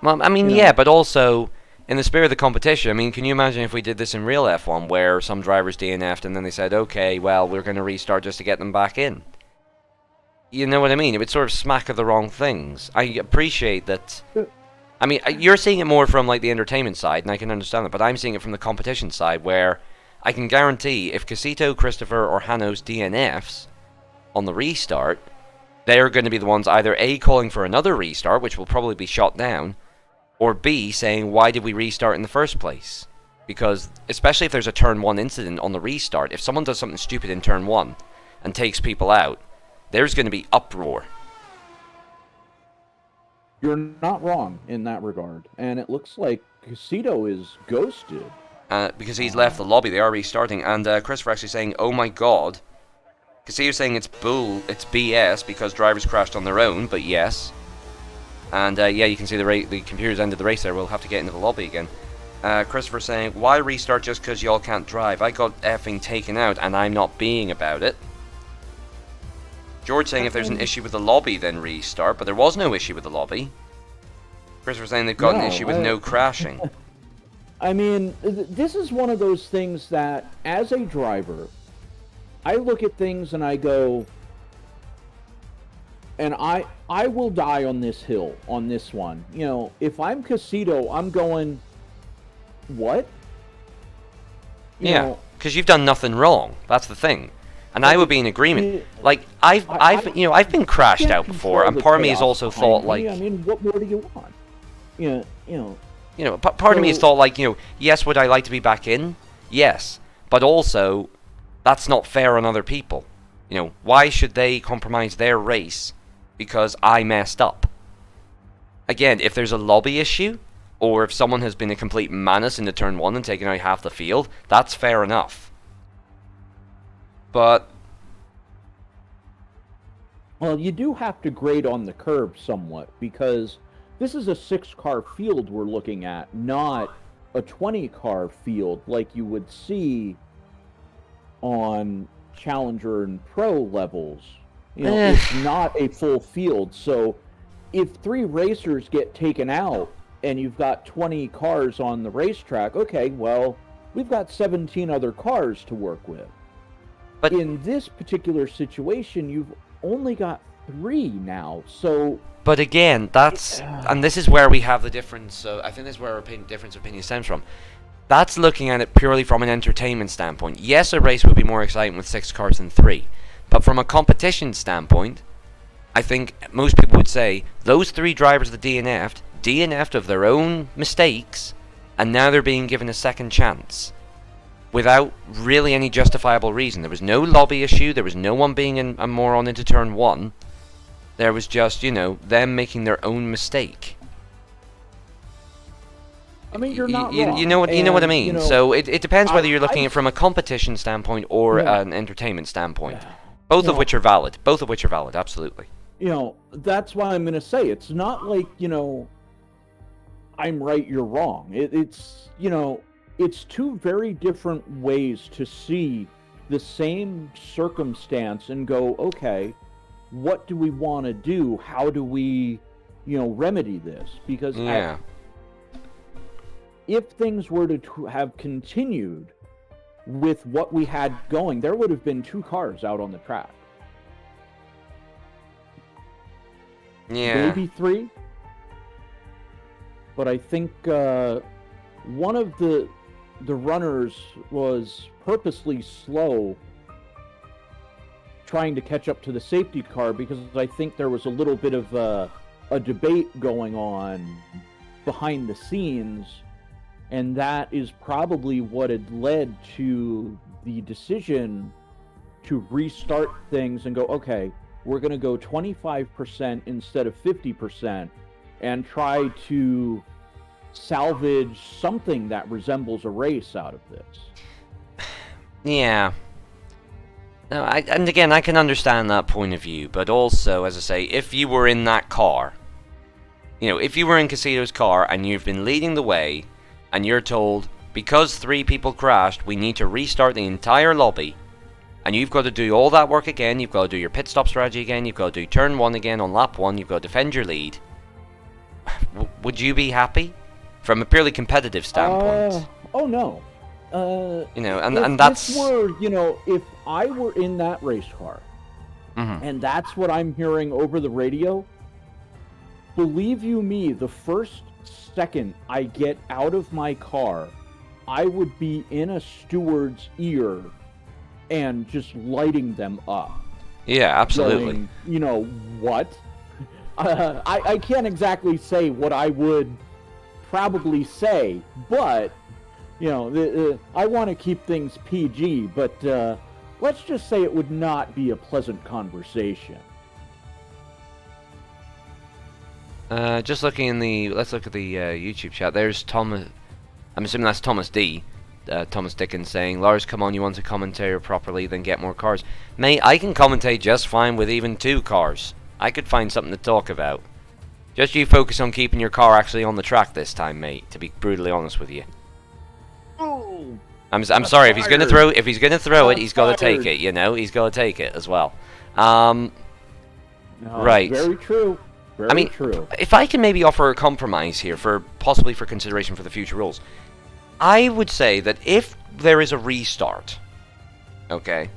Well, I mean, yeah, but also, in the spirit of the competition, I mean, can you imagine if we did this in real F1, where some drivers DNF'd and then they said, okay, well, we're going to restart just to get them back in? You know what I mean? It would sort of smack of the wrong things. I appreciate that. I mean, you're seeing it more from like the entertainment side, and I can understand that. But I'm seeing it from the competition side, where I can guarantee if Casito, Christopher, or Hanos DNFs on the restart, they're going to be the ones either A, calling for another restart, which will probably be shot down, or B, saying, why did we restart in the first place? Because, especially if there's a turn 1 incident on the restart, if someone does something stupid in turn 1 and takes people out, there's going to be uproar. You're not wrong in that regard. And it looks like Casito is ghosted. Because he's left the lobby, they are restarting, and Christopher actually saying, oh my god. Casito's saying it's bull, it's BS, because drivers crashed on their own, but yes. And yeah, you can see the computer's ended the race there, we'll have to get into the lobby again. Christopher saying, why restart just because y'all can't drive? I got effing taken out, and I'm not being about it. George saying if there's an issue with the lobby, then restart, but there was no issue with the lobby. Christopher saying they've got an issue with no crashing. I mean, this is one of those things that, as a driver, I look at things and I go, and I will die on this hill, on this one. You know, if I'm Casito, I'm going, what? Yeah, because you've done nothing wrong. That's the thing. And I would be in agreement. Like, I've been crashed out before, and part of me has also thought, like... I mean, what more do you want? You know, part of me has thought, like, yes, would I like to be back in? Yes. But also, that's not fair on other people. Why should they compromise their race because I messed up? Again, if there's a lobby issue, or if someone has been a complete menace into turn 1 and taken out half the field, that's fair enough. But... well, you do have to grade on the curve somewhat, because this is a 6-car field we're looking at, not a 20-car field like you would see on Challenger and Pro levels. It's not a full field, so if 3 racers get taken out and you've got 20 cars on the racetrack, okay, well, we've got 17 other cars to work with. But in this particular situation, you've only got 3 now, so... But again, that's... and this is where we have the difference, I think this is where our difference of opinion stems from. That's looking at it purely from an entertainment standpoint. Yes, a race would be more exciting with 6 cars than 3. But from a competition standpoint, I think most people would say, those 3 drivers that DNF'd of their own mistakes, and now they're being given a second chance. Without really any justifiable reason. There was no lobby issue, there was no one being a moron into turn 1. There was just, them making their own mistake. I mean, you're not wrong. You know what I mean? So it depends whether you're looking at it from a competition standpoint or an entertainment standpoint. Both of which are valid. Both of which are valid, absolutely. That's why I'm going to say, it's not like, I'm right, you're wrong. It's 2 very different ways to see the same circumstance and go, okay, what do we want to do? How do we, remedy this? Because if things were to have continued with what we had going, there would have been 2 cars out on the track. Yeah. Maybe 3. But I think one of the runners was purposely slow trying to catch up to the safety car, because I think there was a little bit of a debate going on behind the scenes, and that is probably what had led to the decision to restart things and go, okay, we're going to go 25% instead of 50% and try to salvage something that resembles a race out of this. Yeah. No, and again, I can understand that point of view, but also, as I say, if you were in that car, if you were in Casito's car and you've been leading the way, and you're told, because 3 people crashed, we need to restart the entire lobby, and you've got to do all that work again, you've got to do your pit stop strategy again, you've got to do turn 1 again on lap 1, you've got to defend your lead, would you be happy? From a purely competitive standpoint. Oh no. And that's... If I were in that race car, And that's what I'm hearing over the radio. Believe you me, the first second I get out of my car, I would be in a steward's ear and just lighting them up. Yeah, absolutely. Going, you know, what? I can't exactly say what I would probably say, but, you know, I want to keep things PG, but let's just say it would not be a pleasant conversation. Just looking in the, let's look at the YouTube chat. There's Thomas, I'm assuming that's Thomas D. Thomas Dickens saying, Lars, come on, you want to commentate properly, then get more cars. Mate, I can commentate just fine with even 2 cars. I could find something to talk about. Just you focus on keeping your car actually on the track this time, mate, to be brutally honest with you. Oh, I'm sorry, if he's gonna throw it, he's gotta take it, you know, he's gotta take it as well. no, right. Very true. Very true. If I can maybe offer a compromise here, possibly for consideration for the future rules, I would say that if there is a restart, okay,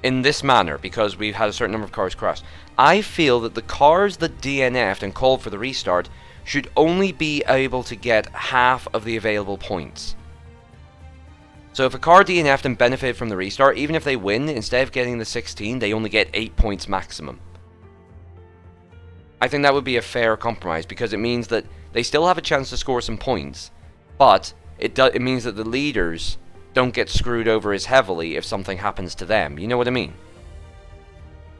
in this manner, because we've had a certain number of cars crash, I feel that the cars that DNF'd and called for the restart should only be able to get half of the available points. So if a car DNF'd and benefited from the restart, even if they win, instead of getting the 16, they only get 8 points maximum. I think that would be a fair compromise, because it means that they still have a chance to score some points, but it means that the leaders don't get screwed over as heavily if something happens to them. You know what I mean?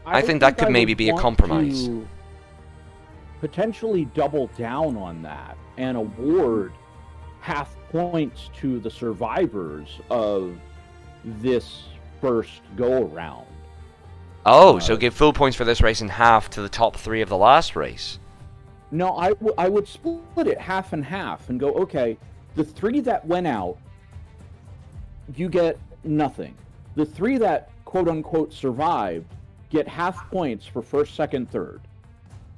I think that could maybe be a compromise. Potentially double down on that and award half points to the survivors of this first go-around. Oh, so give full points for this race and half to the top 3 of the last race. No, I would split it half and half and go, okay, the 3 that went out, you get nothing. The 3 that quote-unquote survived get half points for first, second, third.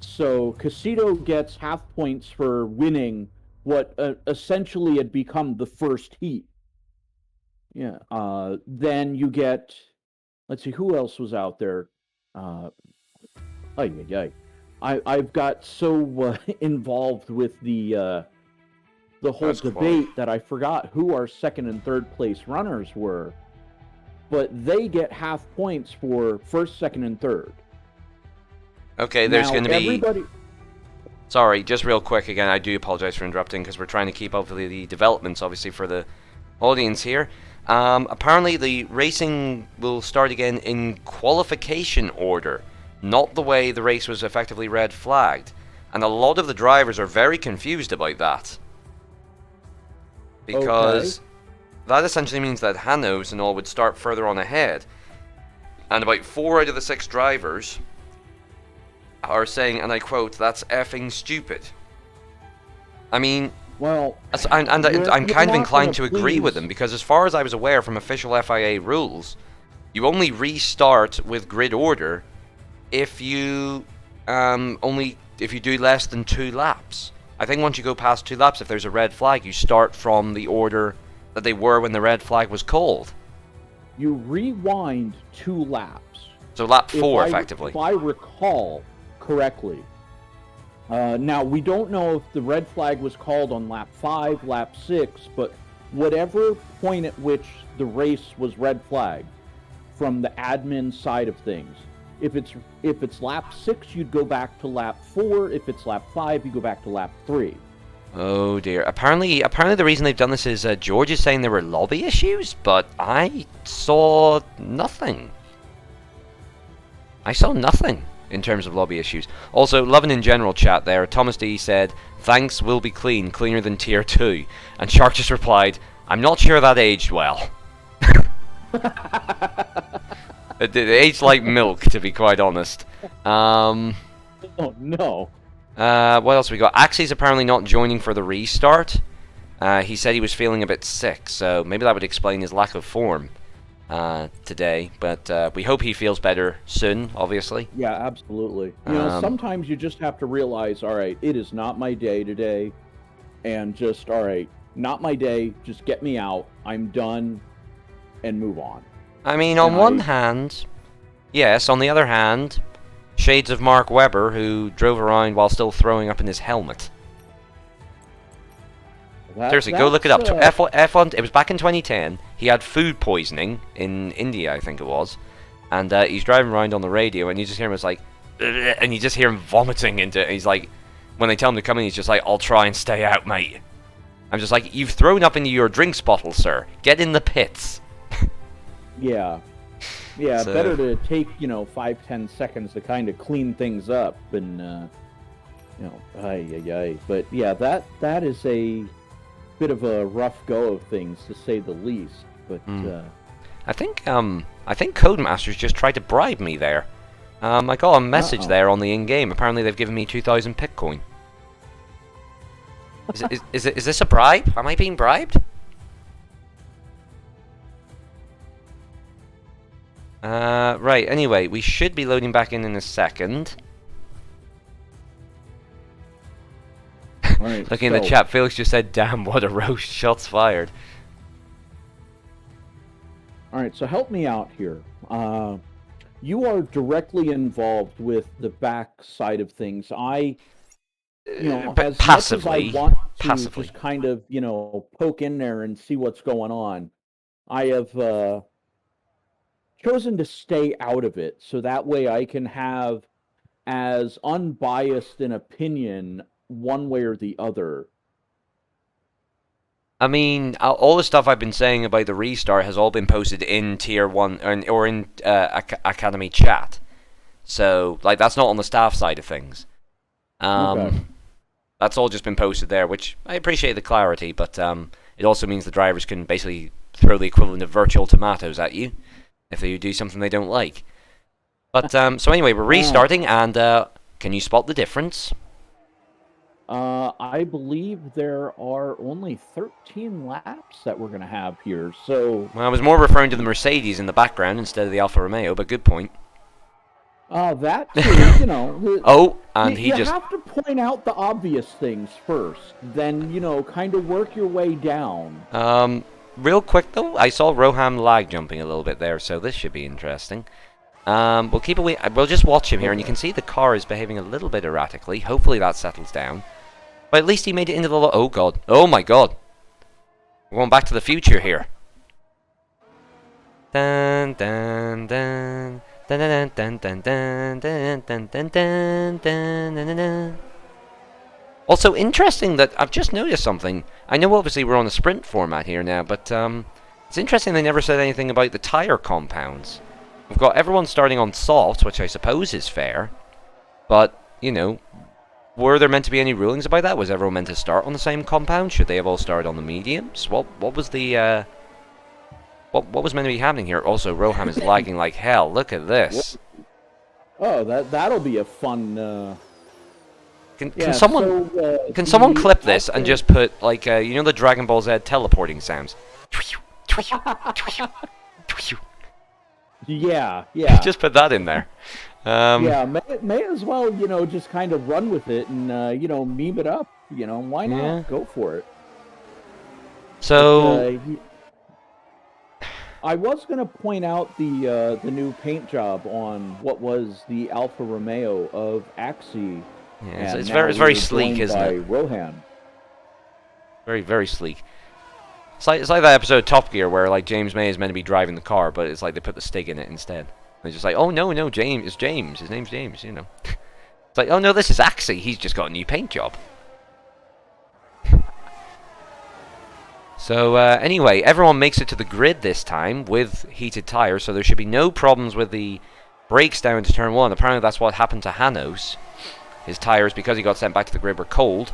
So Casito gets half points for winning what essentially had become the first heat. Yeah. Then you get, let's see, who else was out there? I've got so involved with the whole debate that I forgot who our second and third place runners were. But they get half points for first, second, and third. Okay, there's going to be... Sorry, just real quick again, I do apologize for interrupting, because we're trying to keep up with the developments, obviously, for the audience here. Apparently, the racing will start again in qualification order, not the way the race was effectively red flagged. And a lot of the drivers are very confused about that. Because... Okay. That essentially means that Hanos and all would start further on ahead. And about 4 out of the 6 drivers are saying, and I quote, "That's effing stupid." I mean, well, I'm kind of inclined to agree with them, because as far as I was aware from official FIA rules, you only restart with grid order if you do less than 2 laps. I think once you go past 2 laps, if there's a red flag, you start from the order that they were when the red flag was called. You rewind 2 laps. So lap 4, effectively. If I recall correctly. Now, we don't know if the red flag was called on lap 5, lap 6, but whatever point at which the race was red flagged from the admin side of things, if it's lap 6, you'd go back to lap 4. If it's lap 5, you go back to lap 3. Oh dear. Apparently the reason they've done this is George is saying there were lobby issues, but I saw nothing. I saw nothing in terms of lobby issues. Also, loving in general chat there, Thomas D said, "Thanks, will be clean, cleaner than tier 2. And Shark just replied, "I'm not sure that aged well." It aged like milk, to be quite honest. Oh no. What else we got? Axie's apparently not joining for the restart. He said he was feeling a bit sick, so maybe that would explain his lack of form today. But we hope he feels better soon, obviously. Yeah, absolutely. You know, sometimes you just have to realize, all right, it is not my day today. And just, all right, not my day, just get me out. I'm done, and move on. I mean, on one hand, Yes, on the other hand, shades of Mark Webber, who drove around while still throwing up in his helmet. Seriously, go look it up. F1, it was back in 2010. He had food poisoning in India, I think it was. And he's driving around on the radio, and you just hear him, it's like, and you just hear him vomiting into it. He's like, when they tell him to come in, he's just like, I'll try and stay out, mate. I'm just like, you've thrown up into your drinks bottle, sir. Get in the pits. Yeah. Yeah, so, better to take, 5-10 seconds to kind of clean things up and, But yeah, that is a bit of a rough go of things, to say the least. But I think Codemasters just tried to bribe me there. I got a message there on the in-game. Apparently they've given me 2,000 Bitcoin. Is this a bribe? Am I being bribed? Right, anyway, we should be loading back in a second. Right, looking at the chat, Felix just said, damn, what a roast, shots fired. Alright, so help me out here. You are directly involved with the back side of things. As passively, much as I want to just kind of, poke in there and see what's going on, I have chosen to stay out of it, so that way I can have as unbiased an opinion one way or the other. I mean, all the stuff I've been saying about the restart has all been posted in Tier 1 or in Academy chat. So, that's not on the staff side of things. Okay. That's all just been posted there, which I appreciate the clarity, but it also means the drivers can basically throw the equivalent of virtual tomatoes at you if they do something they don't like. But, so anyway, we're restarting, and can you spot the difference? I believe there are only 13 laps that we're going to have here, so... Well, I was more referring to the Mercedes in the background instead of the Alfa Romeo, but good point. That too, you have to point out the obvious things first, then, kind of work your way down. Real quick, though, I saw Roham lag jumping a little bit there, so this should be interesting. We'll keep away. We'll just watch him here, and you can see the car is behaving a little bit erratically. Hopefully that settles down. But at least he made it into the... Oh, God. Oh, my God. We're going back to the future here. Dun, dun, dun. Dun, dun, dun, dun, dun, dun, dun, dun, dun, dun, dun, dun. Also, interesting that I've just noticed something. I know, obviously, we're on a sprint format here now, but it's interesting they never said anything about the tyre compounds. We've got everyone starting on soft, which I suppose is fair. But, were there meant to be any rulings about that? Was everyone meant to start on the same compound? Should they have all started on the mediums? What was the what was meant to be happening here? Also, Roham is lagging like hell. Look at this. Oh, that'll be a fun. Can someone clip this and just put the Dragon Ball Z teleporting sounds? Yeah. Just put that in there. May as well, just kind of run with it and, meme it up. Why not? Yeah. Go for it. So... I was going to point out the new paint job on what was the Alfa Romeo of Axie. Yeah, it's very sleek, isn't it? Roham. Very, very sleek. It's like that episode of Top Gear where James May is meant to be driving the car, but it's like they put the Stig in it instead. They're just like, oh no, James, it's James. His name's James, It's like, oh no, this is Axie. He's just got a new paint job. So anyway, everyone makes it to the grid this time with heated tires, so there should be no problems with the brakes down into turn 1. Apparently that's what happened to Hanos. His tires, because he got sent back to the grid, were cold.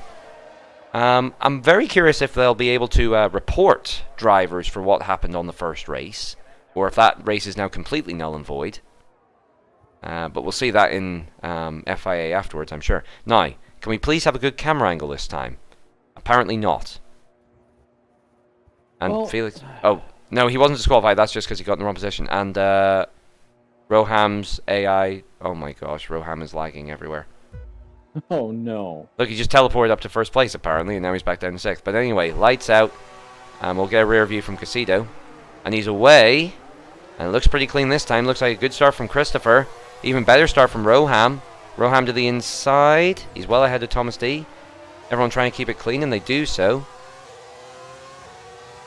I'm very curious if they'll be able to report drivers for what happened on the first race, or if that race is now completely null and void. But we'll see that in FIA afterwards, I'm sure. Now, can we please have a good camera angle this time? Apparently not. And Felix... Oh, no, he wasn't disqualified. That's just because he got in the wrong position. And Roham's AI... Oh my gosh, Roham is lagging everywhere. Oh no. Look, he just teleported up to first place apparently, and now he's back down to 6th. But anyway, lights out. We'll get a rear view from Casido. And he's away And it looks pretty clean this time. Looks like a good start from Christopher. Even better start from Roham. Roham to the inside. He's well ahead of Thomas D. Everyone trying to keep it clean, and they do so.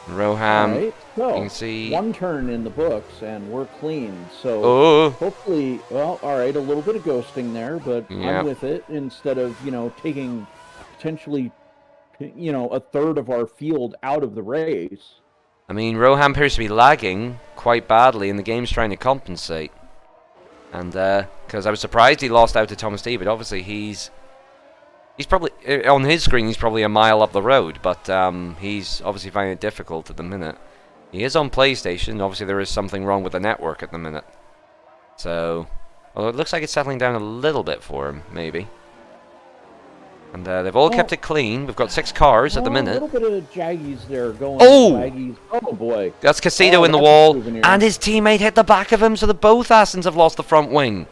Roham, right, so, you can see... one turn in the books, and we're clean. So, hopefully... Well, alright, a little bit of ghosting there, but I'm with it. Instead of, taking potentially, a third of our field out of the race. I mean, Roham appears to be lagging quite badly, and the game's trying to compensate. And, because I was surprised he lost out to Thomas D, but obviously he's probably, on his screen, he's probably a mile up the road, but he's obviously finding it difficult at the minute. He is on PlayStation, obviously there is something wrong with the network at the minute. So, well, it looks like it's settling down a little bit for him, maybe. And they've all kept it clean. We've got 6 cars at the minute. A little bit of jaggies there going. Oh! Oh boy. That's Casito in the wall, and his teammate hit the back of him, so both Assens have lost the front wing.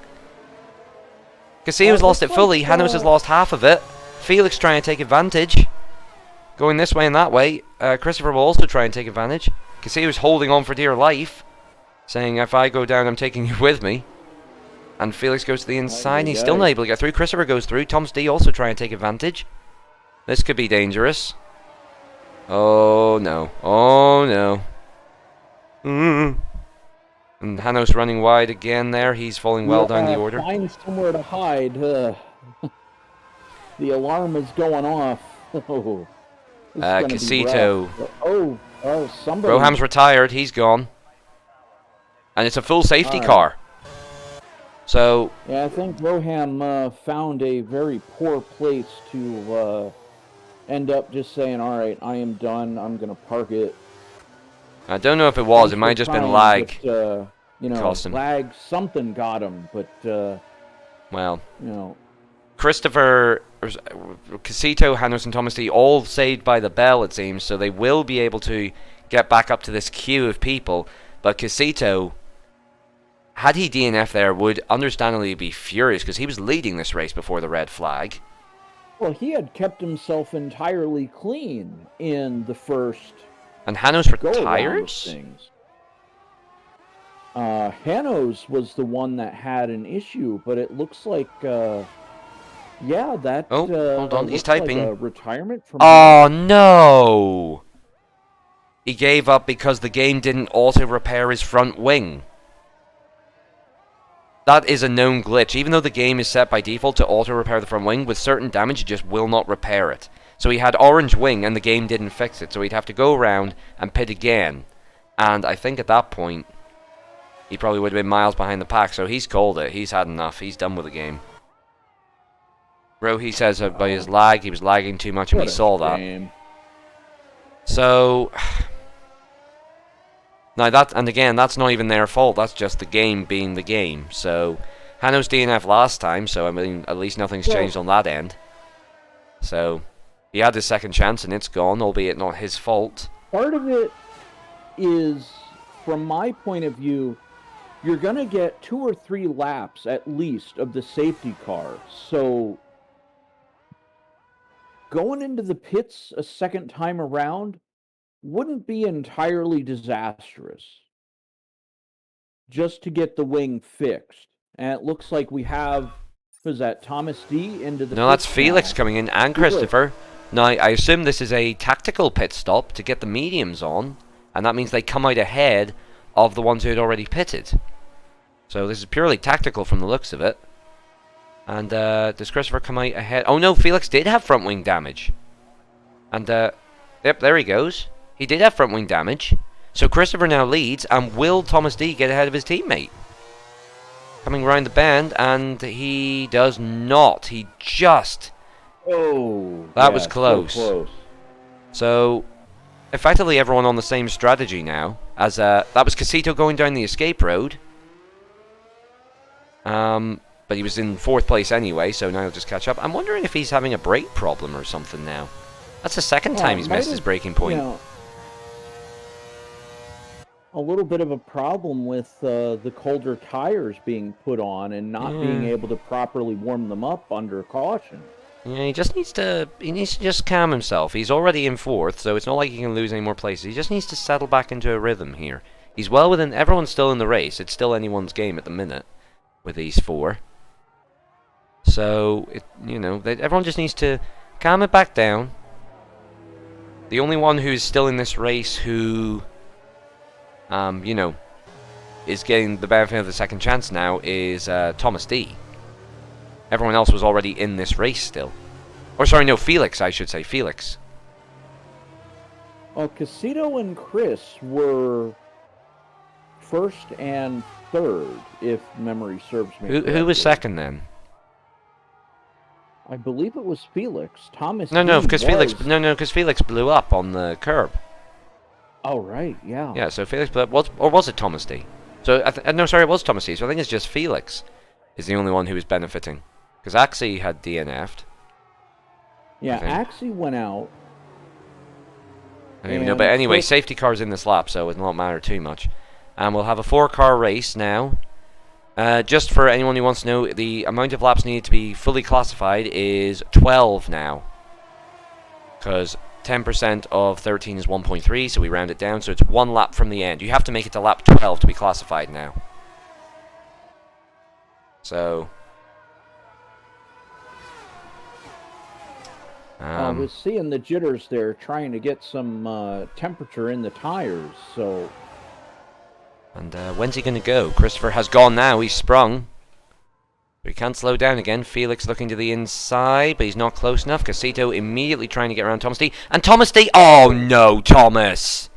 Casito's lost it fully, Hanos has lost half of it. Felix trying to take advantage. Going this way and that way. Christopher will also try and take advantage. Casito's holding on for dear life, saying, if I go down, I'm taking you with me. And Felix goes to the inside, and he's still not able to get through. Christopher goes through. Thomas D also trying to take advantage. This could be dangerous. Oh, no. Oh, no. And Hanos running wide again there. He's falling well down the order. Find somewhere to hide. The alarm is going off. Casito. Somebody. Roham's retired. He's gone. And it's a full safety car. So... Yeah, I think Roham found a very poor place to end up just saying, alright, I am done, I'm going to park it. I don't know if it was, it might have just been lag. But, lag, something got him, but... well, Christopher, Casito, Hanos, and Thomas D all saved by the bell, it seems, so they will be able to get back up to this queue of people. But Casito, had he DNF there, would understandably be furious, because he was leading this race before the red flag. Well, he had kept himself entirely clean in the first... And Hanos retires? Hanos was the one that had an issue, but it looks like... yeah, that... Oh, hold on, he's typing. Like a retirement from... Oh, no! He gave up because the game didn't auto-repair his front wing. That is a known glitch. Even though the game is set by default to auto-repair the front wing, with certain damage it just will not repair it. So he had orange wing and the game didn't fix it, so he'd have to go around and pit again. And I think at that point, he probably would have been miles behind the pack, so he's called it. He's had enough. He's done with the game. Rohi says by his lag, he was lagging too much, and we saw that. So... Now that, and again, that's not even their fault, that's just the game being the game. So, Hanos DNF last time, so I mean, at least nothing's changed on that end. So, he had his second chance and it's gone, albeit not his fault. Part of it is, from my point of view, you're going to get 2 or 3 laps at least of the safety car. So, going into the pits a second time around wouldn't be entirely disastrous, just to get the wing fixed. And it looks like we have, was that Thomas D into the... No, that's Felix coming in, and Christopher. Now, I assume this is a tactical pit stop to get the mediums on, and that means they come out ahead of the ones who had already pitted. So this is purely tactical from the looks of it. And does Christopher come out ahead? Oh no, Felix did have front wing damage. And yep, there he goes. He did have front wing damage. So Christopher now leads, and will Thomas D get ahead of his teammate? Coming round the bend, and he does not. He just... Oh, that was close. So close. So, effectively everyone on the same strategy now. As that was Casito going down the escape road. But he was in 4th place anyway, so now he'll just catch up. I'm wondering if he's having a brake problem or something now. That's the second time he's missed his braking point. A little bit of a problem with the colder tires being put on and not being able to properly warm them up under caution. Yeah, he needs to just calm himself. He's already in 4th, so it's not like he can lose any more places. He just needs to settle back into a rhythm here. He's well within... Everyone's still in the race. It's still anyone's game at the minute with these 4. So, everyone just needs to calm it back down. The only one who's still in this race who, is getting the benefit of the second chance now is Thomas D. Everyone else was already in this race still. Or sorry, no, Felix, I should say. Felix. Well, Casito and Chris were first and third, if memory serves me correctly. Who was second then? I believe it was Felix. Thomas. No, because Felix blew up on the curb. Oh right, yeah. Yeah, so Felix blew up, or was it Thomas D? So no, sorry, it was Thomas D. So I think it's just Felix is the only one who is benefiting, because Axie had DNF'd. Yeah, Axie went out. I don't even know, but anyway, safety car's in this lap, so it won't matter too much. And we'll have a 4-car race now. Just for anyone who wants to know, the amount of laps needed to be fully classified is 12 now. Because 10% of 13 is 1.3, so we round it down, so it's 1 lap from the end. You have to make it to lap 12 to be classified now. So... I was seeing the jitters there, trying to get some temperature in the tires, so... And when's he going to go? Christopher has gone now. He's sprung. But he can't slow down again. Felix looking to the inside, but he's not close enough. Casito immediately trying to get around Thomas D. And Thomas D... Oh, no, Thomas!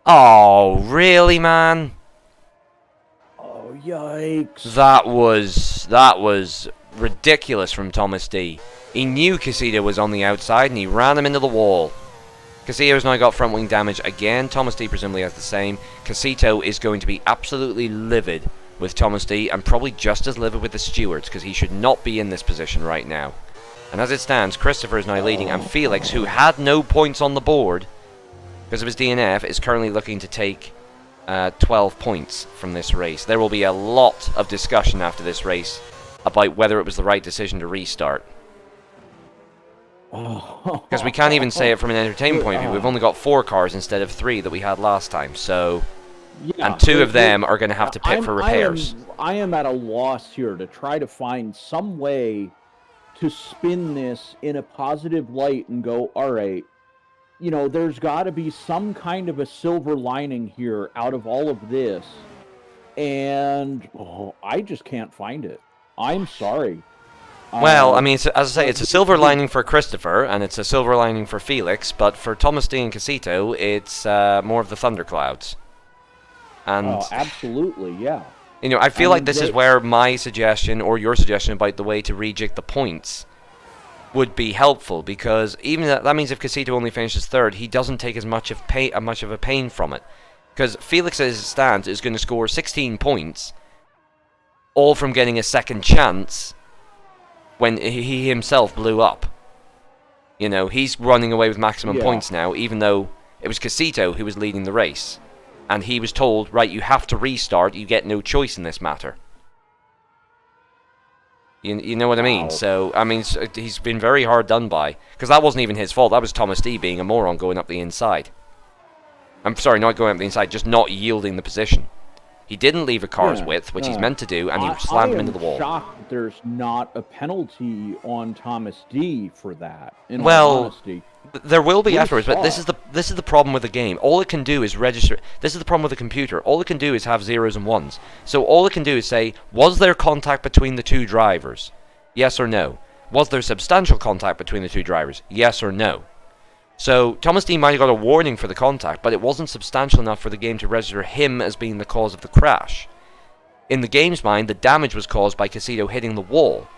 Oh, really, man? Oh, yikes. That was ridiculous from Thomas D. He knew Casito was on the outside, and he ran him into the wall. Casito's now got front wing damage again. Thomas D presumably has the same. Casito is going to be absolutely livid with Thomas D, and probably just as livid with the stewards, because he should not be in this position right now. And as it stands, Christopher is now leading, and Felix, who had no points on the board because of his DNF, is currently looking to take 12 points from this race. There will be a lot of discussion after this race about whether it was the right decision to restart. Because we can't even say it from an entertainment point of view. We've only got 4 cars instead of 3 that we had last time. So, yeah, and 2 of them are going to have to pit for repairs. I am at a loss here to try to find some way to spin this in a positive light and go, all right, there's got to be some kind of a silver lining here out of all of this. And I just can't find it. I'm sorry. Well, I mean, as I say, it's a silver lining for Christopher, and it's a silver lining for Felix, but for Thomas D and Casito, it's more of the thunderclouds. And absolutely, yeah. I feel like this is where my suggestion, or your suggestion about the way to rejig the points would be helpful, because even that means if Casito only finishes 3rd, he doesn't take as much of a pain from it. Because Felix, as it stands, is going to score 16 points, all from getting a second chance when he himself blew up. He's running away with maximum points now, even though it was Casito who was leading the race. And he was told, right, you have to restart, you get no choice in this matter. You know what I mean? So, I mean, he's been very hard done by. Because that wasn't even his fault, that was Thomas D being a moron going up the inside. I'm sorry, not going up the inside, just not yielding the position. He didn't leave a car's width, which he's meant to do, and he slammed him into the wall. I'm shocked that there's not a penalty on Thomas D for that. In all honesty. There will be afterwards, but this is the problem with the game. All it can do is register. This is the problem with the computer. All it can do is have 0s and 1s. So all it can do is say, was there contact between the 2 drivers? Yes or no. Was there substantial contact between the 2 drivers? Yes or no. So Thomas D might have got a warning for the contact, but it wasn't substantial enough for the game to register him as being the cause of the crash. In the game's mind, the damage was caused by Casito hitting the wall,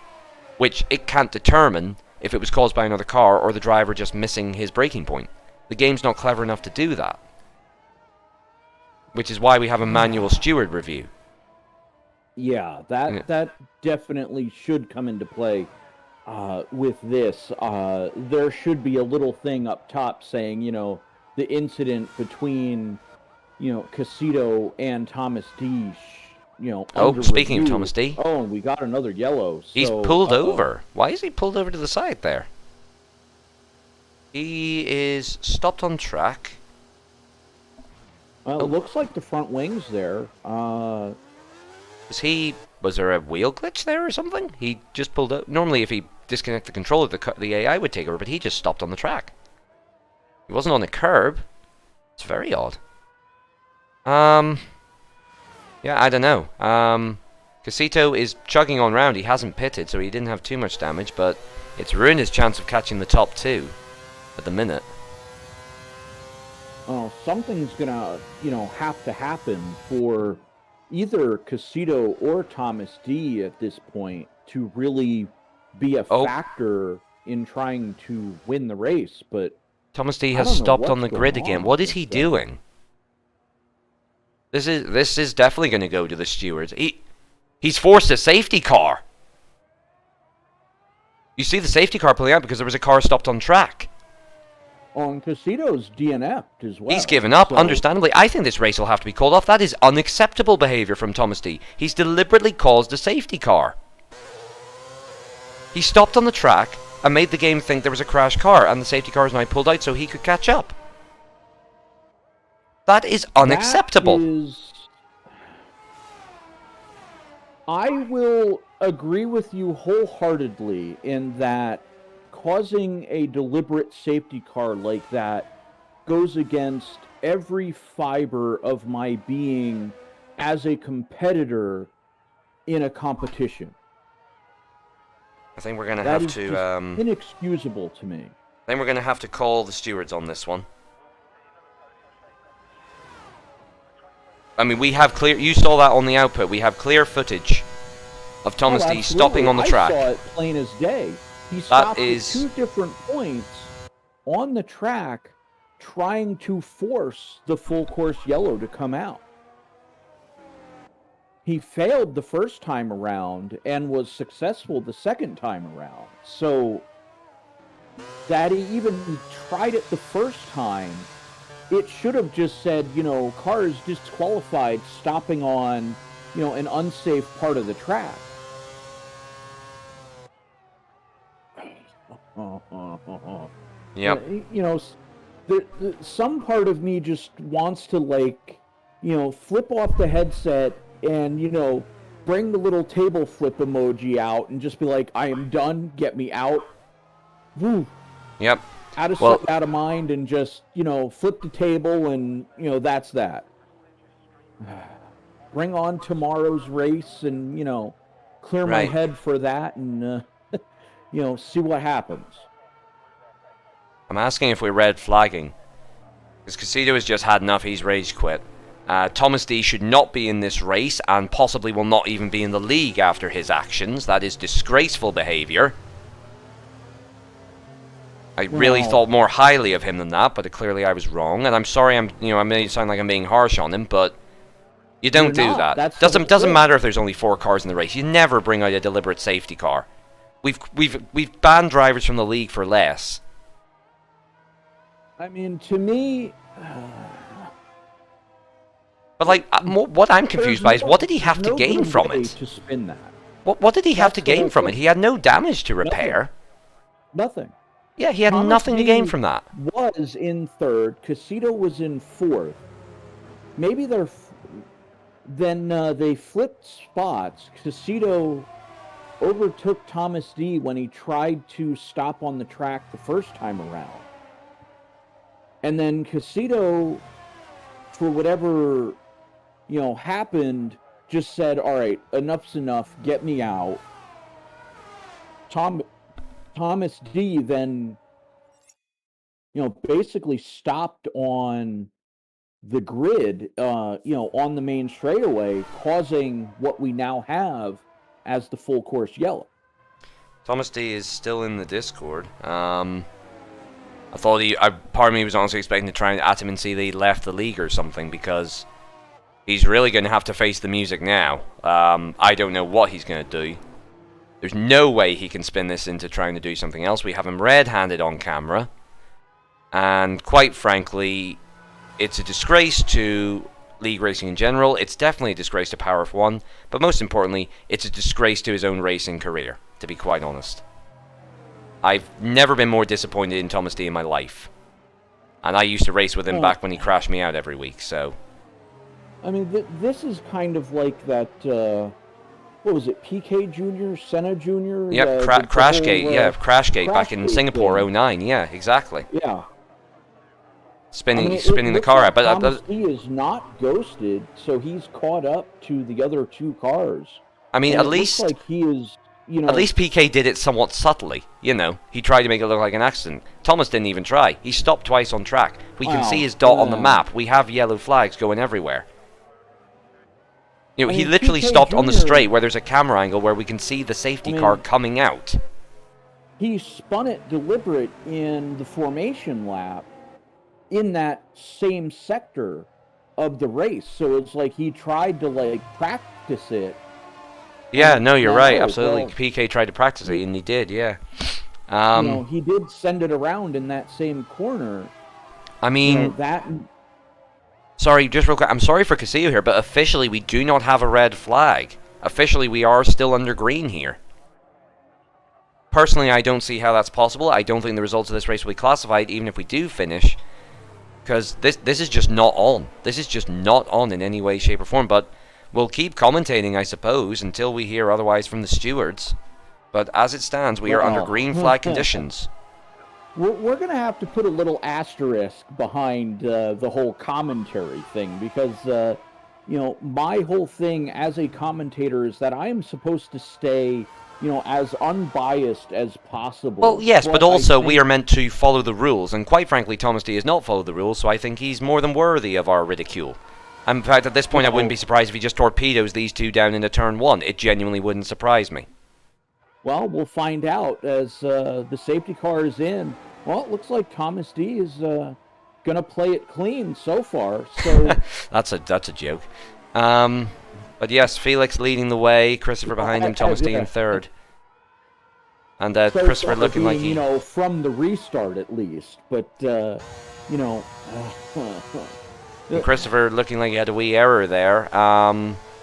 which it can't determine if it was caused by another car or the driver just missing his braking point. The game's not clever enough to do that. Which is why we have a manual steward review. Yeah, that definitely should come into play. With this, there should be a little thing up top saying, the incident between, Casito and Thomas D, speaking of Thomas D. Oh, we got another yellow. So, he's pulled over. Why is he pulled over to the side there? He is stopped on track. Well, it looks like the front wing's there. Was there a wheel glitch there or something? He just pulled out. Normally, if he disconnect the controller, the AI would take over, but he just stopped on the track. He wasn't on the curb. It's very odd. Yeah, I don't know. Casito is chugging on round. He hasn't pitted, so he didn't have too much damage, but it's ruined his chance of catching the top two at the minute. Something's gonna, have to happen for either Casito or Thomas D at this point to really be a factor in trying to win the race. But Thomas D has stopped on the grid again. What is he doing? This is definitely going to go to the stewards. He's forced a safety car. You see the safety car pulling out because there was a car stopped on track. And Casito's DNF'd as well. He's given up, understandably. I think this race will have to be called off. That is unacceptable behavior from Thomas D. He's deliberately caused a safety car. He stopped on the track and made the game think there was a crashed car, and the safety car is now pulled out so he could catch up. That is unacceptable. I will agree with you wholeheartedly in that causing a deliberate safety car like that goes against every fiber of my being as a competitor in a competition. I think we're going to have to... inexcusable to me. I think we're going to have to call the stewards on this one. I mean, we have clear... You saw that on the output. We have clear footage of Thomas D stopping on the track. I saw it plain as day. He stopped at 2 different points on the track trying to force the full course yellow to come out. He failed the first time around and was successful the second time around. So that he even tried it the first time, it should have just said, car is disqualified stopping on, an unsafe part of the track. Yep. Some part of me just wants to flip off the headset and, bring the little table flip emoji out and just be like, I am done, get me out. Woo. Yep. Out of sight, out of mind, and just, flip the table and, that's that. Bring on tomorrow's race and, clear my head for that and, see what happens. I'm asking if we're red flagging. Because Casito has just had enough, he's rage quit. Thomas D should not be in this race and possibly will not even be in the league after his actions. That is disgraceful behavior. I really thought more highly of him than that, but clearly I was wrong. And I'm sorry, I may sound like I'm being harsh on him, but you don't do that. Doesn't matter if there's only 4 cars in the race. You never bring out a deliberate safety car. We've banned drivers from the league for less. I mean, to me... But, what I'm confused by is what did he have to gain from it? To spin that. What did he have to gain from it? He had no damage to repair. Nothing. Yeah, he had nothing to gain from that. Was in 3rd. Casito was in 4th. Maybe then they flipped spots. Casito overtook Thomas D when he tried to stop on the track the first time around. And then Casito, for whatever, happened, just said, all right, enough's enough, get me out. Thomas D then, basically stopped on the grid, on the main straightaway, causing what we now have as the full course yellow. Thomas D is still in the Discord. I thought part of me was honestly expecting to try and at him and see that he left the league or something, because he's really going to have to face the music now. I don't know what he's going to do. There's no way he can spin this into trying to do something else. We have him red-handed on camera. And quite frankly, it's a disgrace to league racing in general. It's definitely a disgrace to Power F1. But most importantly, it's a disgrace to his own racing career, to be quite honest. I've never been more disappointed in Thomas D in my life. And I used to race with him back when he crashed me out every week, so... I mean, this is kind of like that. What was it? PK Junior, Senna Junior. Yep, Crashgate. Yeah, Crashgate back in Singapore '09. Yeah, exactly. Yeah. Spinning it the car out, but Thomas D is not ghosted, so he's caught up to the other two cars. I mean, at least looks like he is. At least PK did it somewhat subtly. He tried to make it look like an accident. Thomas didn't even try. He stopped twice on track. We can see his dot on the map. We have yellow flags going everywhere. He literally stopped Jr. on the straight where there's a camera angle where we can see the safety car coming out. He spun it deliberate in the formation lap in that same sector of the race. So it's like he tried to practice it. Yeah, no, you're right. Absolutely. Well, PK tried to practice it, and he did, yeah. He did send it around in that same corner. I mean... Sorry, just real quick. I'm sorry for Casillo here, but officially we do not have a red flag. Officially, we are still under green here. Personally, I don't see how that's possible. I don't think the results of this race will be classified, even if we do finish. Because this is just not on. This is just not on in any way, shape, or form. But we'll keep commentating, I suppose, until we hear otherwise from the stewards. But as it stands, we are under green flag conditions. We're going to have to put a little asterisk behind the whole commentary thing. Because, my whole thing as a commentator is that I am supposed to stay... as unbiased as possible. Well, yes, but also we are meant to follow the rules, and quite frankly, Thomas D has not followed the rules, so I think he's more than worthy of our ridicule. And in fact, at this point, I wouldn't be surprised if he just torpedoes these two down into turn one. It genuinely wouldn't surprise me. Well, we'll find out as the safety car is in. Well, it looks like Thomas D is going to play it clean so far. So that's a joke. But yes, Felix leading the way, Christopher behind him, Thomas D in third. And Christopher looking like he... from the restart at least, but, and Christopher looking like he had a wee error there.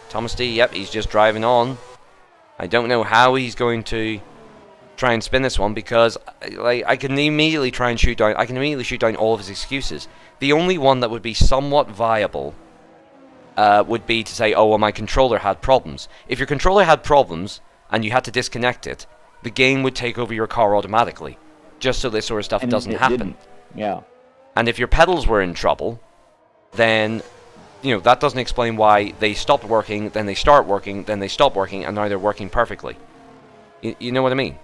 Thomas D, yep, he's just driving on. I don't know how he's going to try and spin this one, because I can immediately try and shoot down... I can immediately shoot down all of his excuses. The only one that would be somewhat viable... would be to say, oh, well, my controller had problems. If your controller had problems and you had to disconnect it, the game would take over your car automatically, just so this sort of stuff doesn't happen. Yeah. And if your pedals were in trouble, then, that doesn't explain why they stopped working, then they start working, then they stop working, and now they're working perfectly. You know what I mean?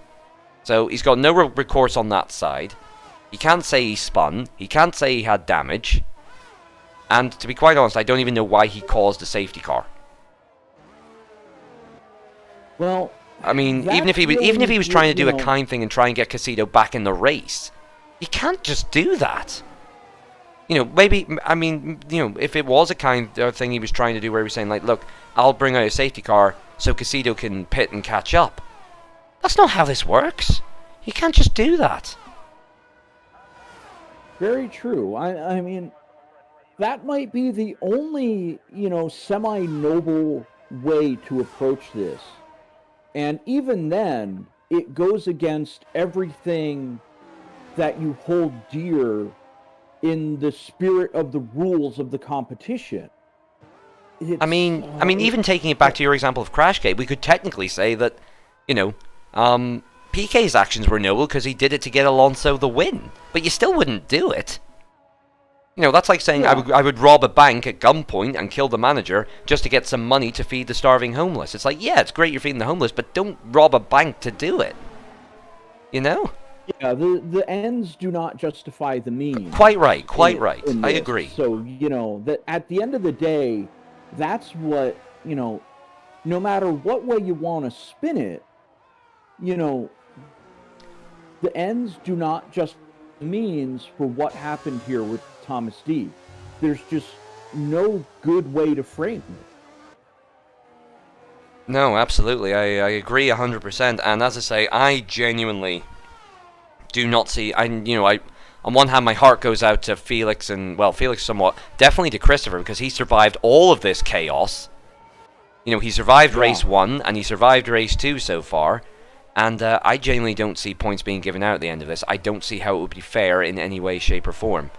So he's got no recourse on that side. He can't say he spun. He can't say he had damage. And to be quite honest, I don't even know why he caused a safety car. Well, I mean, even if he was trying to do a kind thing and try and get Casillo back in the race, you can't just do that. Maybe, I mean, if it was a kind thing he was trying to do where he was saying, like, look, I'll bring out a safety car so Casillo can pit and catch up. That's not how this works. You can't just do that. Very true. I mean... that might be the only, semi-noble way to approach this. And even then, it goes against everything that you hold dear in the spirit of the rules of the competition. I mean, even taking it back to your example of Crashgate, we could technically say that, PK's actions were noble because he did it to get Alonso the win. But you still wouldn't do it. That's like saying I would rob a bank at gunpoint and kill the manager just to get some money to feed the starving homeless. It's like, yeah, it's great you're feeding the homeless, but don't rob a bank to do it. Yeah, the ends do not justify the means. Quite right. I agree. So, that at the end of the day, that's what, no matter what way you want to spin it, the ends do not justify the means for what happened here with Thomas D. There's just no good way to frame it. No, absolutely. I agree 100%. And as I say, I genuinely do not see... on one hand, my heart goes out to Felix and... well, Felix somewhat. Definitely to Christopher, because he survived all of this chaos. He survived race 1, and he survived race 2 so far. And I genuinely don't see points being given out at the end of this. I don't see how it would be fair in any way, shape, or form.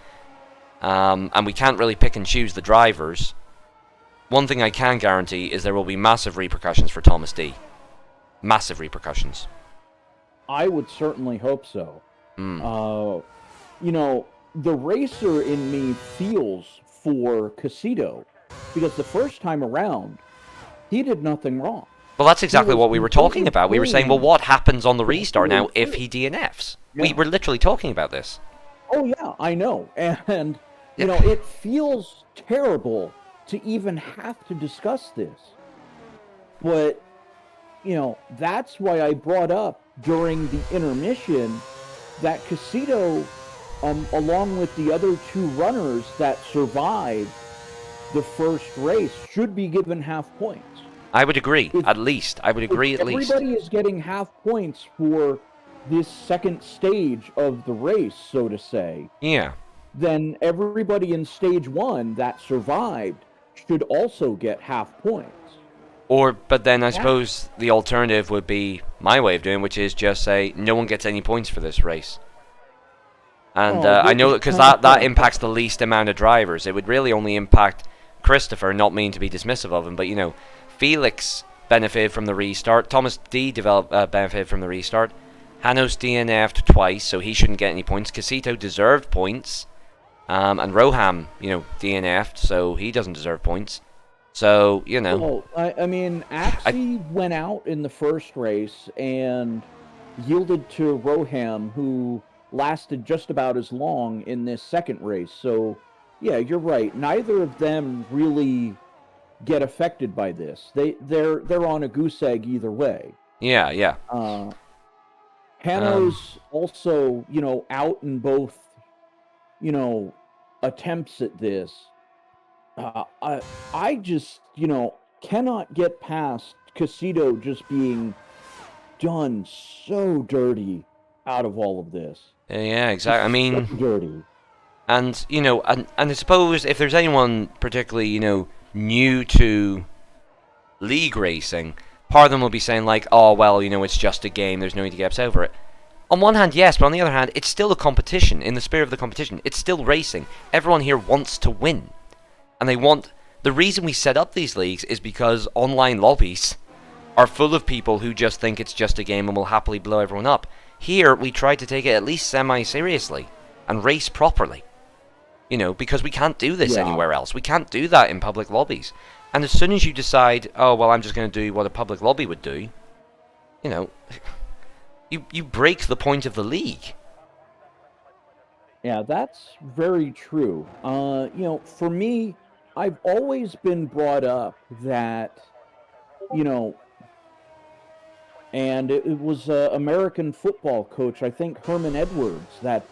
And we can't really pick and choose the drivers. one thing I can guarantee is there will be massive repercussions for Thomas D. Massive repercussions. I would certainly hope so. You know, the racer in me feels for Casito, because the first time around, he did nothing wrong. Well, that's exactly what we were talking about. We were saying, well, what happens on the restart now if he DNFs? Yeah. We were literally talking about this. Oh, yeah, I know. And, you know, it feels terrible to even have to discuss this. But, you know, that's why I brought up during the intermission that Casito, along with the other two runners that survived the first race, should be given half points. I would agree, at least. I would agree at least. Everybody is getting half points for this second stage of the race, so to say. Yeah. Then everybody in stage one that survived should also get half points. But then I suppose the alternative would be my way of doing, which is just say no one gets any points for this race. And I know because that impacts the least amount of drivers. It would really only impact Christopher, not mean to be dismissive of him, but you know, Felix benefited from the restart. Thomas D benefited from the restart. Hanos DNF'd twice, so he shouldn't get any points. Casito deserved points. And Roham, you know, DNF'd, so he doesn't deserve points. So, you know. Well, I mean, Axie went out in the first race and yielded to Roham, who lasted just about as long in this second race. So, yeah, you're right. Neither of them really get affected by this. They're on a goose egg either way. Yeah, yeah. Hanos also, you know, out in both, you know, attempts at this. I just, you know, cannot get past Casito just being done so dirty out of all of this. Yeah, exactly. I mean, so dirty. And, you know, and I suppose if there's anyone particularly, you know, new to league racing, part of them will be saying like, oh, well, you know, it's just a game, there's no need to get upset over it. On one hand, yes, but on the other hand, it's still a competition. In the spirit of the competition, it's still racing. Everyone here wants to win. And they want... The reason we set up these leagues is because online lobbies are full of people who just think it's just a game and will happily blow everyone up. Here, we try to take it at least semi-seriously and race properly. You know, because we can't do this anywhere else. We can't do that in public lobbies. And as soon as you decide, oh, well, I'm just going to do what a public lobby would do, you know... You break the point of the league. Yeah, that's very true. You know, for me, I've always been brought up that, you know, and it was an American football coach, I think Herman Edwards, that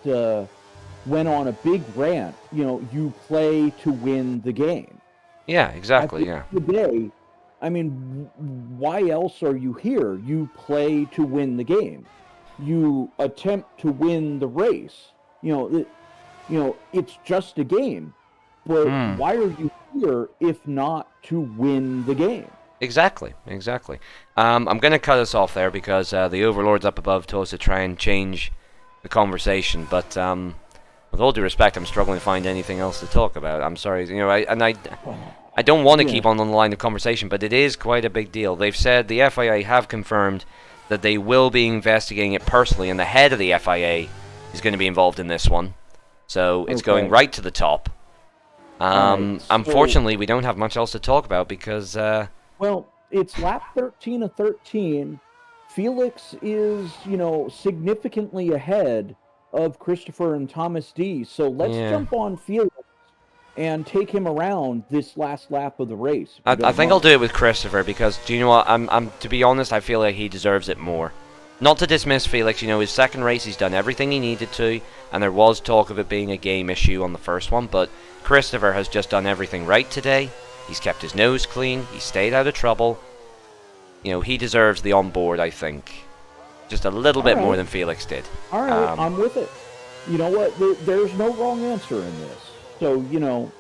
went on a big rant. You know, you play to win the game. Yeah, exactly, yeah. Today, I mean, why else are you here? You play to win the game. You attempt to win the race. You know, it's just a game. But why are you here if not to win the game? Exactly, exactly. I'm going to cut us off there because the overlords up above told us to try and change the conversation. But with all due respect, I'm struggling to find anything else to talk about. I'm sorry. You know, I don't want to keep on the line of conversation, but it is quite a big deal. They've said the FIA have confirmed that they will be investigating it personally, and the head of the FIA is going to be involved in this one. So it's going right to the top. Unfortunately, we don't have much else to talk about because... well, it's lap 13 of 13. Felix is, you know, significantly ahead of Christopher and Thomas D. So let's jump on Felix and take him around this last lap of the race. I think I'll do it with Christopher because, do you know what, I'm to be honest, I feel like he deserves it more. Not to dismiss Felix, you know, his second race, he's done everything he needed to, and there was talk of it being a game issue on the first one, but Christopher has just done everything right today. He's kept his nose clean, he stayed out of trouble. You know, he deserves the on-board, I think. Just a little bit more than Felix did. All right, I'm with it. You know what, there's no wrong answer in this. So, you know...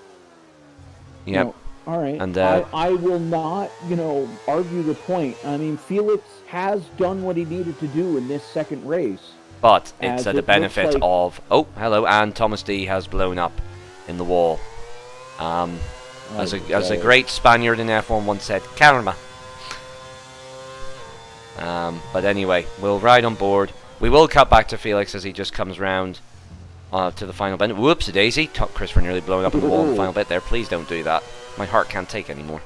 Yep. You know, all right. And I will not, you know, argue the point. I mean, Felix has done what he needed to do in this second race. But it's at the benefit of... Oh, hello, and Thomas D has blown up in the wall. As a great Spaniard in F1 once said, karma. But anyway, we'll ride on board. We will cut back to Felix as he just comes round to the final bend. Whoops, daisy. Christopher nearly blowing up in the wall in the final bit there. Please don't do that. My heart can't take anymore.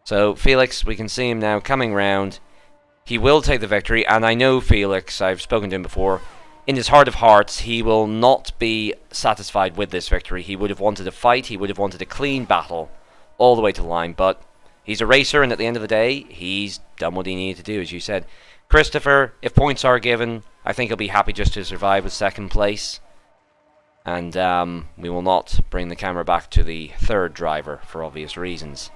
So Felix, we can see him now coming round. He will take the victory, and I know Felix, I've spoken to him before, in his heart of hearts, he will not be satisfied with this victory. He would have wanted a fight, he would have wanted a clean battle, all the way to the line, but he's a racer, and at the end of the day, he's done what he needed to do, as you said. Christopher, if points are given, I think he'll be happy just to survive with second place. And we will not bring the camera back to the third driver, for obvious reasons.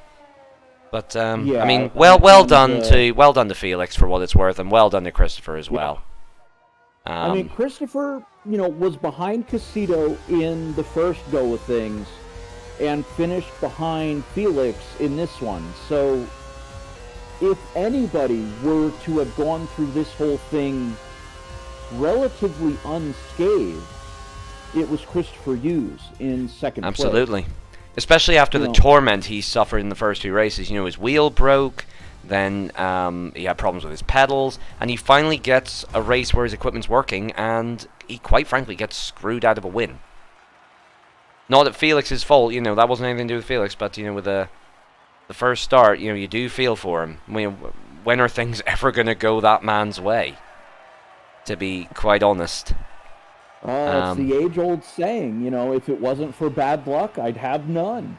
But yeah, I mean, well done to Felix for what it's worth, and well done to Christopher as well. I mean, Christopher, was behind Casito in the first go of things, and finished behind Felix in this one. So, if anybody were to have gone through this whole thing relatively unscathed, it was Christopher Hughes in second place. Absolutely. Especially after the torment he suffered in the first two races. His wheel broke, then he had problems with his pedals, and he finally gets a race where his equipment's working, and he quite frankly gets screwed out of a win. Not at Felix's fault, that wasn't anything to do with Felix, but, with the first start, you do feel for him. When are things ever going to go that man's way? To be quite honest. It's the age-old saying, if it wasn't for bad luck, I'd have none.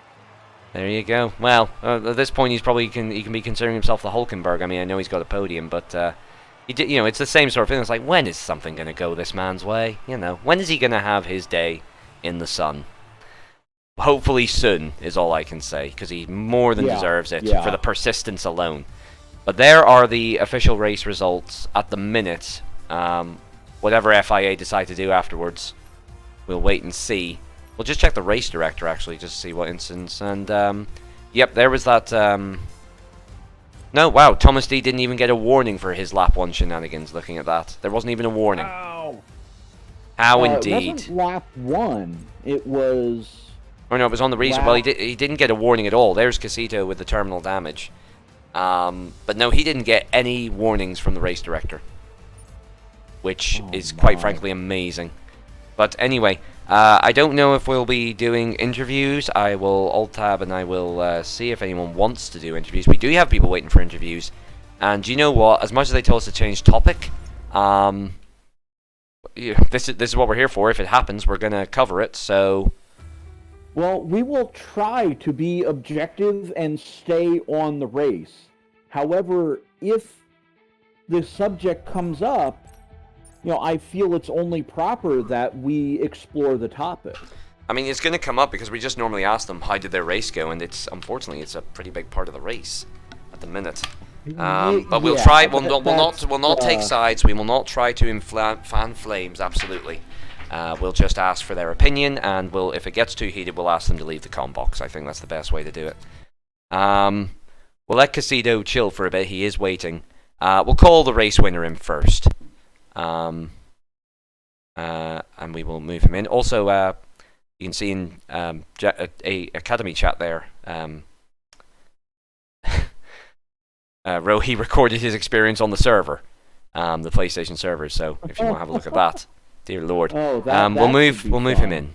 There you go. Well, at this point, he can be considering himself the Hulkenberg. I mean, I know he's got a podium, but it's the same sort of thing. It's like, when is something going to go this man's way? When is he going to have his day in the sun? Hopefully soon is all I can say, because he more than deserves it for the persistence alone. But there are the official race results at the minute. Whatever FIA decide to do afterwards, we'll wait and see. We'll just check the race director, actually, just to see what instance. And, yep, there was that... No, wow, Thomas D didn't even get a warning for his lap 1 shenanigans, looking at that. There wasn't even a warning. Ow. How indeed. It wasn't lap 1, it was... Oh, no, it was on the reason. Well, he didn't get a warning at all. There's Casito with the terminal damage. But no, he didn't get any warnings from the race director, which is quite frankly amazing. But anyway, I don't know if we'll be doing interviews. I will alt-tab and I will see if anyone wants to do interviews. We do have people waiting for interviews. And you know what? As much as they told us to change topic, this is what we're here for. If it happens, we're going to cover it, so... Well, we will try to be objective and stay on the race. However, if the subject comes up, I feel it's only proper that we explore the topic. I mean, it's going to come up because we just normally ask them how did their race go, and unfortunately it's a pretty big part of the race at the minute. But we'll try. We'll not take sides. We will not try to fan flames. Absolutely. We'll just ask for their opinion, and if it gets too heated, we'll ask them to leave the comm box. I think that's the best way to do it. We'll let Casito chill for a bit. He is waiting. We'll call the race winner in first. And we will move him in. Also, you can see in a Academy chat there, Rohi recorded his experience on the server, the PlayStation server. So if you want to have a look at that, dear Lord, we'll move him in.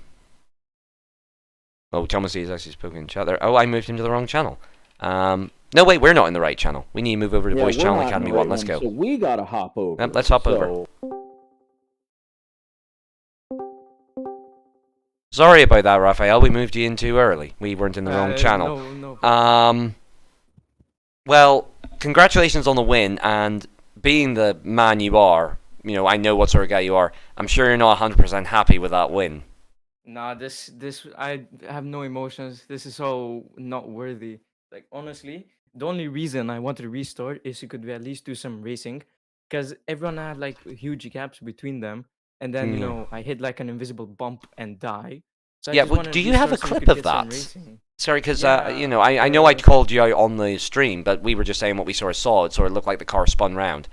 Oh, Thomas has actually spoken in chat there. Oh, I moved him to the wrong channel. No, wait, we're not in the right channel. We need to move over to Voice Channel Academy 1. Let's go. So we gotta hop over. Let's hop over. Sorry about that, Raphael. We moved you in too early. We weren't in the wrong channel. No. Well, congratulations on the win, and being the man you are, I know what sort of guy you are. I'm sure you're not 100% happy with that win. Nah, I have no emotions. This is so not worthy. Like, honestly, the only reason I wanted to restart is so could we at least do some racing, because everyone had like huge gaps between them, and then I hit like an invisible bump and die. So do you have a clip of that? Sorry, because I know I called you out on the stream, but we were just saying what we sort of saw. It sort of looked like the car spun round.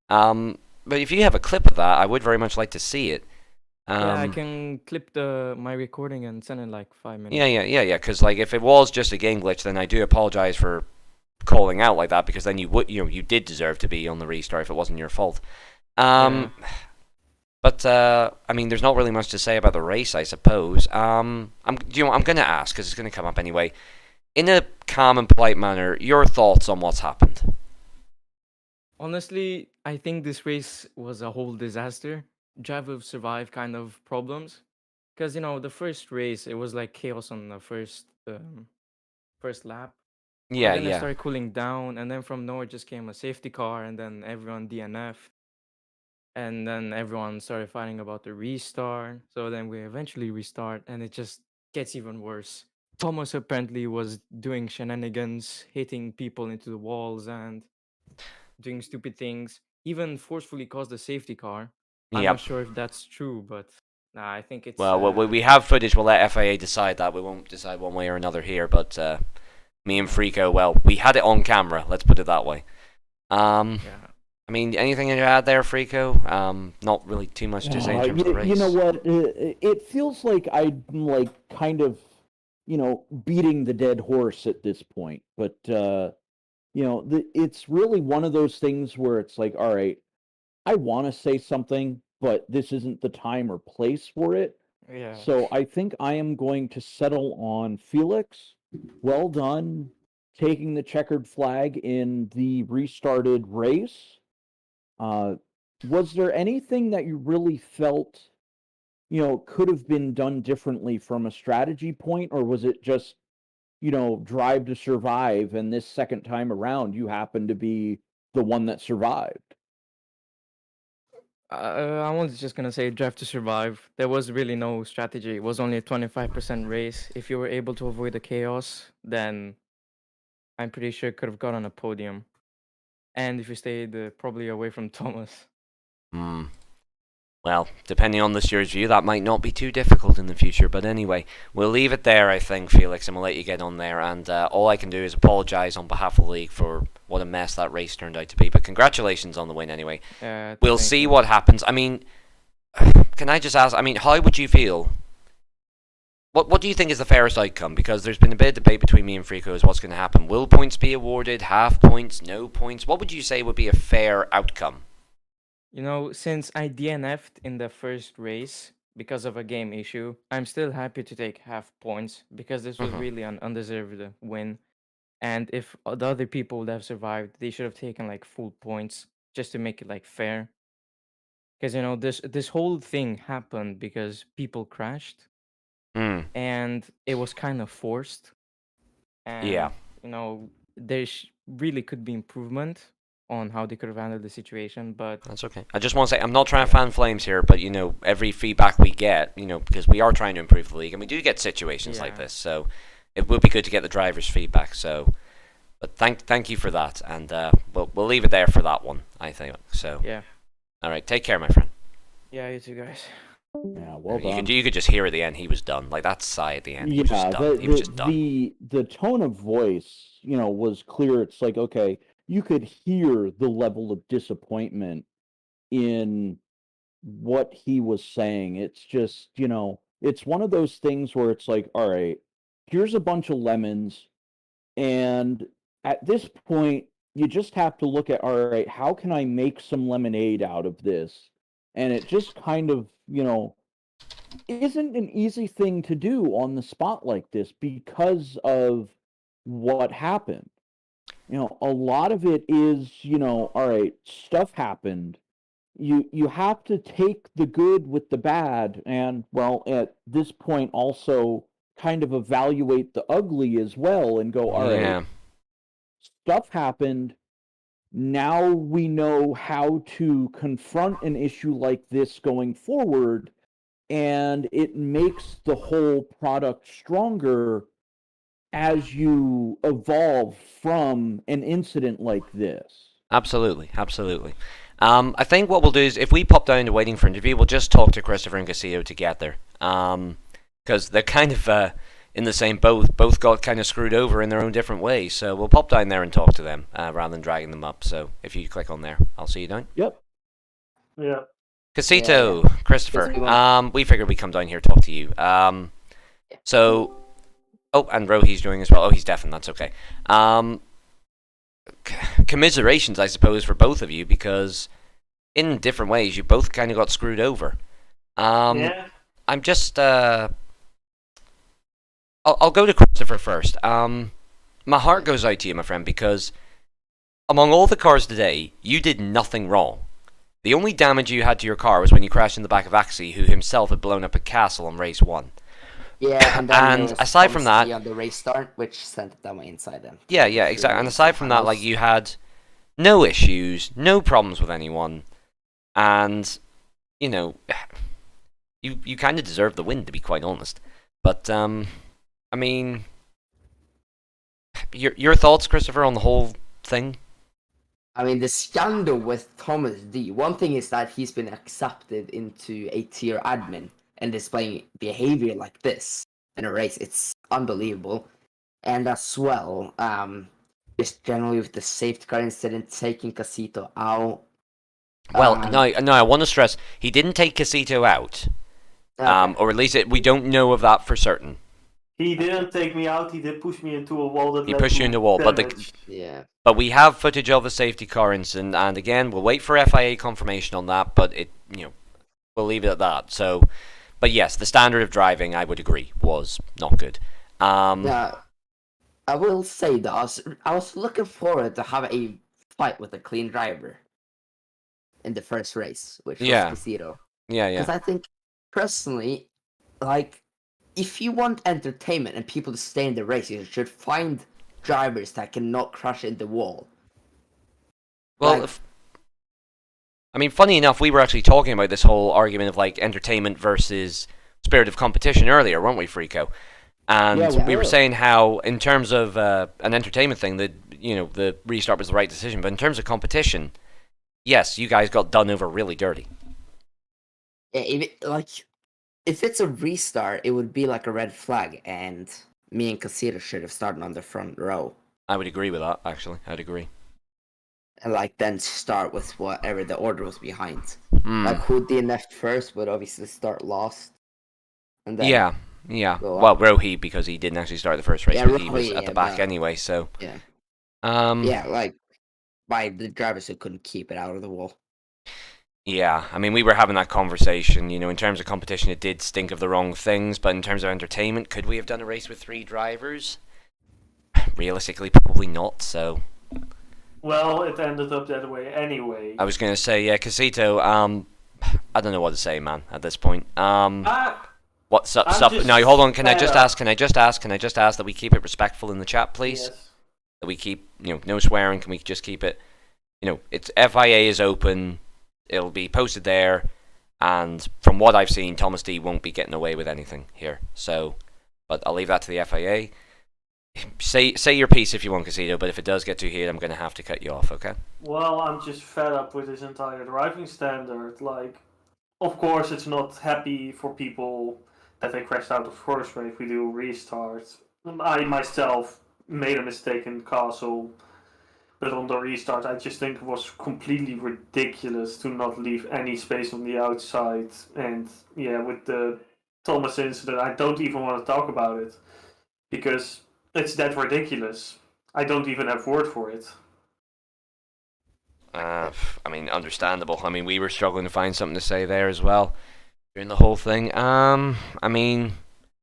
But if you have a clip of that, I would very much like to see it. Yeah, I can clip my recording and send it like 5 minutes. Yeah. Because like if it was just a game glitch, then I do apologize for calling out like that, because then you did deserve to be on the restart if it wasn't your fault. Yeah. But I mean, there's not really much to say about the race, I suppose. I'm gonna ask because it's gonna come up anyway. In a calm and polite manner, your thoughts on what's happened? Honestly, I think this race was a whole disaster. Driver survived kind of problems. Because, the first race, it was like chaos on the first lap. But then it Yeah. started cooling down, and then from nowhere just came a safety car, and then everyone DNF. And then everyone started fighting about the restart. So then we eventually restart, and it just gets even worse. Thomas apparently was doing shenanigans, hitting people into the walls and doing stupid things, even forcefully caused a safety car. I'm not Yep. sure if that's true, but nah, I think it's Well, we have footage. We'll let FIA decide that. We won't decide one way or another here. But me and Frico, well, we had it on camera. Let's put it that way. yeah. I mean, anything to add there, Frico? Not really too much to say in terms of the race. You know what? It feels like I'm like kind of, beating the dead horse at this point. But it's really one of those things where it's like, all right, I want to say something, but this isn't the time or place for it. Yeah. So I think I am going to settle on Felix. Well done, taking the checkered flag in the restarted race. Was there anything that you really felt, could have been done differently from a strategy point, or was it just, drive to survive, and this second time around, you happen to be the one that survived? I was just gonna say drive to survive. There was really no strategy. It was only a 25% race. If you were able to avoid the chaos, then I'm pretty sure it could have got on a podium. And if you stayed probably away from Thomas. Well, depending on this year's view, that might not be too difficult in the future. But anyway, we'll leave it there, I think, Felix, and we'll let you get on there. And all I can do is apologise on behalf of the league for what a mess that race turned out to be. But congratulations on the win anyway. We'll see what happens. I mean, can I just ask, how would you feel? What do you think is the fairest outcome? Because there's been a bit of debate between me and Frico as what's going to happen. Will points be awarded? Half points? No points? What would you say would be a fair outcome? Since I DNF'd in the first race because of a game issue, I'm still happy to take half points because this was really an undeserved win. And if the other people would have survived, they should have taken like full points just to make it like fair. Because this whole thing happened because people crashed, and it was kind of forced. And Yeah. There really could be improvement on how they could have handled the situation, but that's okay. I just want to say I'm not trying to fan flames here, but every feedback we get, because we are trying to improve the league, and we do get situations like this, so it would be good to get the drivers' feedback. So, but thank you for that, and we'll leave it there for that one, I think. So yeah. All right, take care, my friend. Yeah, you too, guys. Yeah, well done. You could just hear at the end he was done. Like that sigh at the end. He was just done. He was just done. The tone of voice, was clear. It's like, okay, you could hear the level of disappointment in what he was saying. It's just, it's one of those things where it's like, all right, here's a bunch of lemons, and at this point, you just have to look at, all right, how can I make some lemonade out of this? And it just kind of, isn't an easy thing to do on the spot like this because of what happened. A lot of it is, all right, stuff happened. You have to take the good with the bad, and well, at this point also kind of evaluate the ugly as well and go, all right, stuff happened. Now we know how to confront an issue like this going forward, and it makes the whole product stronger as you evolve from an incident like this. Absolutely. I think what we'll do is if we pop down to waiting for interview, we'll just talk to Christopher and Castillo together. Because they're kind of in the same boat. Both got kind of screwed over in their own different ways. So we'll pop down there and talk to them rather than dragging them up. So if you click on there, I'll see you down. Yep. Yeah. Casito, Yeah. Christopher. Yes, we want- We figured we'd come down here to talk to you. So, oh, and Rohi's joining as well. Oh, he's deaf, and that's okay. Commiserations, I suppose, for both of you because, in different ways, you both kind of got screwed over. Yeah. I'm just. I'll go to Christopher first. My heart goes out to you, my friend, because among all the cars today, you did nothing wrong. The only damage you had to your car was when you crashed in the back of Axie, who himself had blown up a castle on race 1. Yeah, and then And there was aside from Thomas that- T on the race start, which sent it down my inside then. Yeah, exactly. And aside from that, like, you had no issues, no problems with anyone, and, you know, you kind of deserve the win, to be quite honest. But, I mean, your thoughts, Christopher, on the whole thing? I mean, the scandal with Thomas D. One thing is that he's been accepted into a tier admin and displaying behavior like this in a race. It's unbelievable. And as well, just generally with the safety car incident, taking Casito out. Well, no, I want to stress, he didn't take Casito out. Or at least we don't know of that for certain. He didn't take me out. He did push me into a wall. That He led pushed to you into a wall, but damage. Yeah. But we have footage of a safety car incident, and again, we'll wait for FIA confirmation on that. But we'll leave it at that. So, but yes, the standard of driving, I would agree, was not good. Yeah. I will say that I was looking forward to have a fight with a clean driver in the first race, which was Casito. Yeah. Because I think, personally, like, if you want entertainment and people to stay in the race, you should find drivers that cannot crash in the wall. Well, Like- I mean, funny enough, we were actually talking about this whole argument of like entertainment versus spirit of competition earlier, weren't we, Frico? And Yeah, we were were. saying how, in terms of an entertainment thing, the restart was the right decision. But in terms of competition, yes, you guys got done over really dirty. Yeah, if it's a restart, it would be like a red flag, and me and Casito should have started on the front row. I would agree with that. Actually, I'd agree. And then start with whatever the order was behind. Mm. Like who DNF'd first would obviously start last. And then Yeah. go Well, up. Rohi, because he didn't actually start the first race, Yeah, but he was Rohi, at the yeah, back but- anyway. So Yeah. yeah. Yeah, by the drivers who couldn't keep it out of the wall. Yeah, I mean, we were having that conversation, in terms of competition, it did stink of the wrong things, but in terms of entertainment, could we have done a race with 3 drivers? Realistically, probably not, so... Well, it ended up that way anyway. I was going to say, yeah, Casito, I don't know what to say, man, at this point. What's up, I'm stuff? just Now, hold on, can I fed just up. ask that we keep it respectful in the chat, please? Yes. That we keep, no swearing, can we just keep it, it's FIA is open, it'll be posted there, and from what I've seen, Thomas D won't be getting away with anything here. So, but I'll leave that to the FIA. Say your piece if you want, Casito, but if it does get too heated, I'm going to have to cut you off, okay? Well, I'm just fed up with this entire driving standard. Like, of course, it's not happy for people that they crashed out of first race. We do restarts. I myself made a mistake in Castle, but on the restart, I just think it was completely ridiculous to not leave any space on the outside. And yeah, with the Thomas incident, I don't even want to talk about it because it's that ridiculous. I don't even have word for it. I mean, understandable. I mean, we were struggling to find something to say there as well during the whole thing. I mean,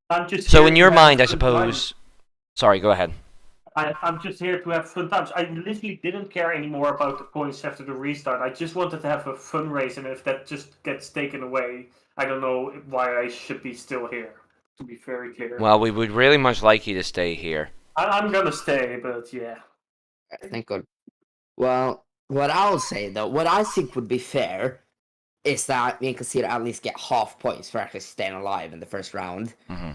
I'm just so here in to your have mind, I fun times. suppose. Sorry, go ahead. I'm just here to have fun times. I literally didn't care anymore about the points after the restart. I just wanted to have a fun race, and if that just gets taken away, I don't know why I should be still here. To be very clear. Well, we would really much like you to stay here. I'm gonna stay, but yeah. Thank God. Well, what I'll say though, what I think would be fair is that me and Casito at least get half points for actually staying alive in the first round. Mm-hmm.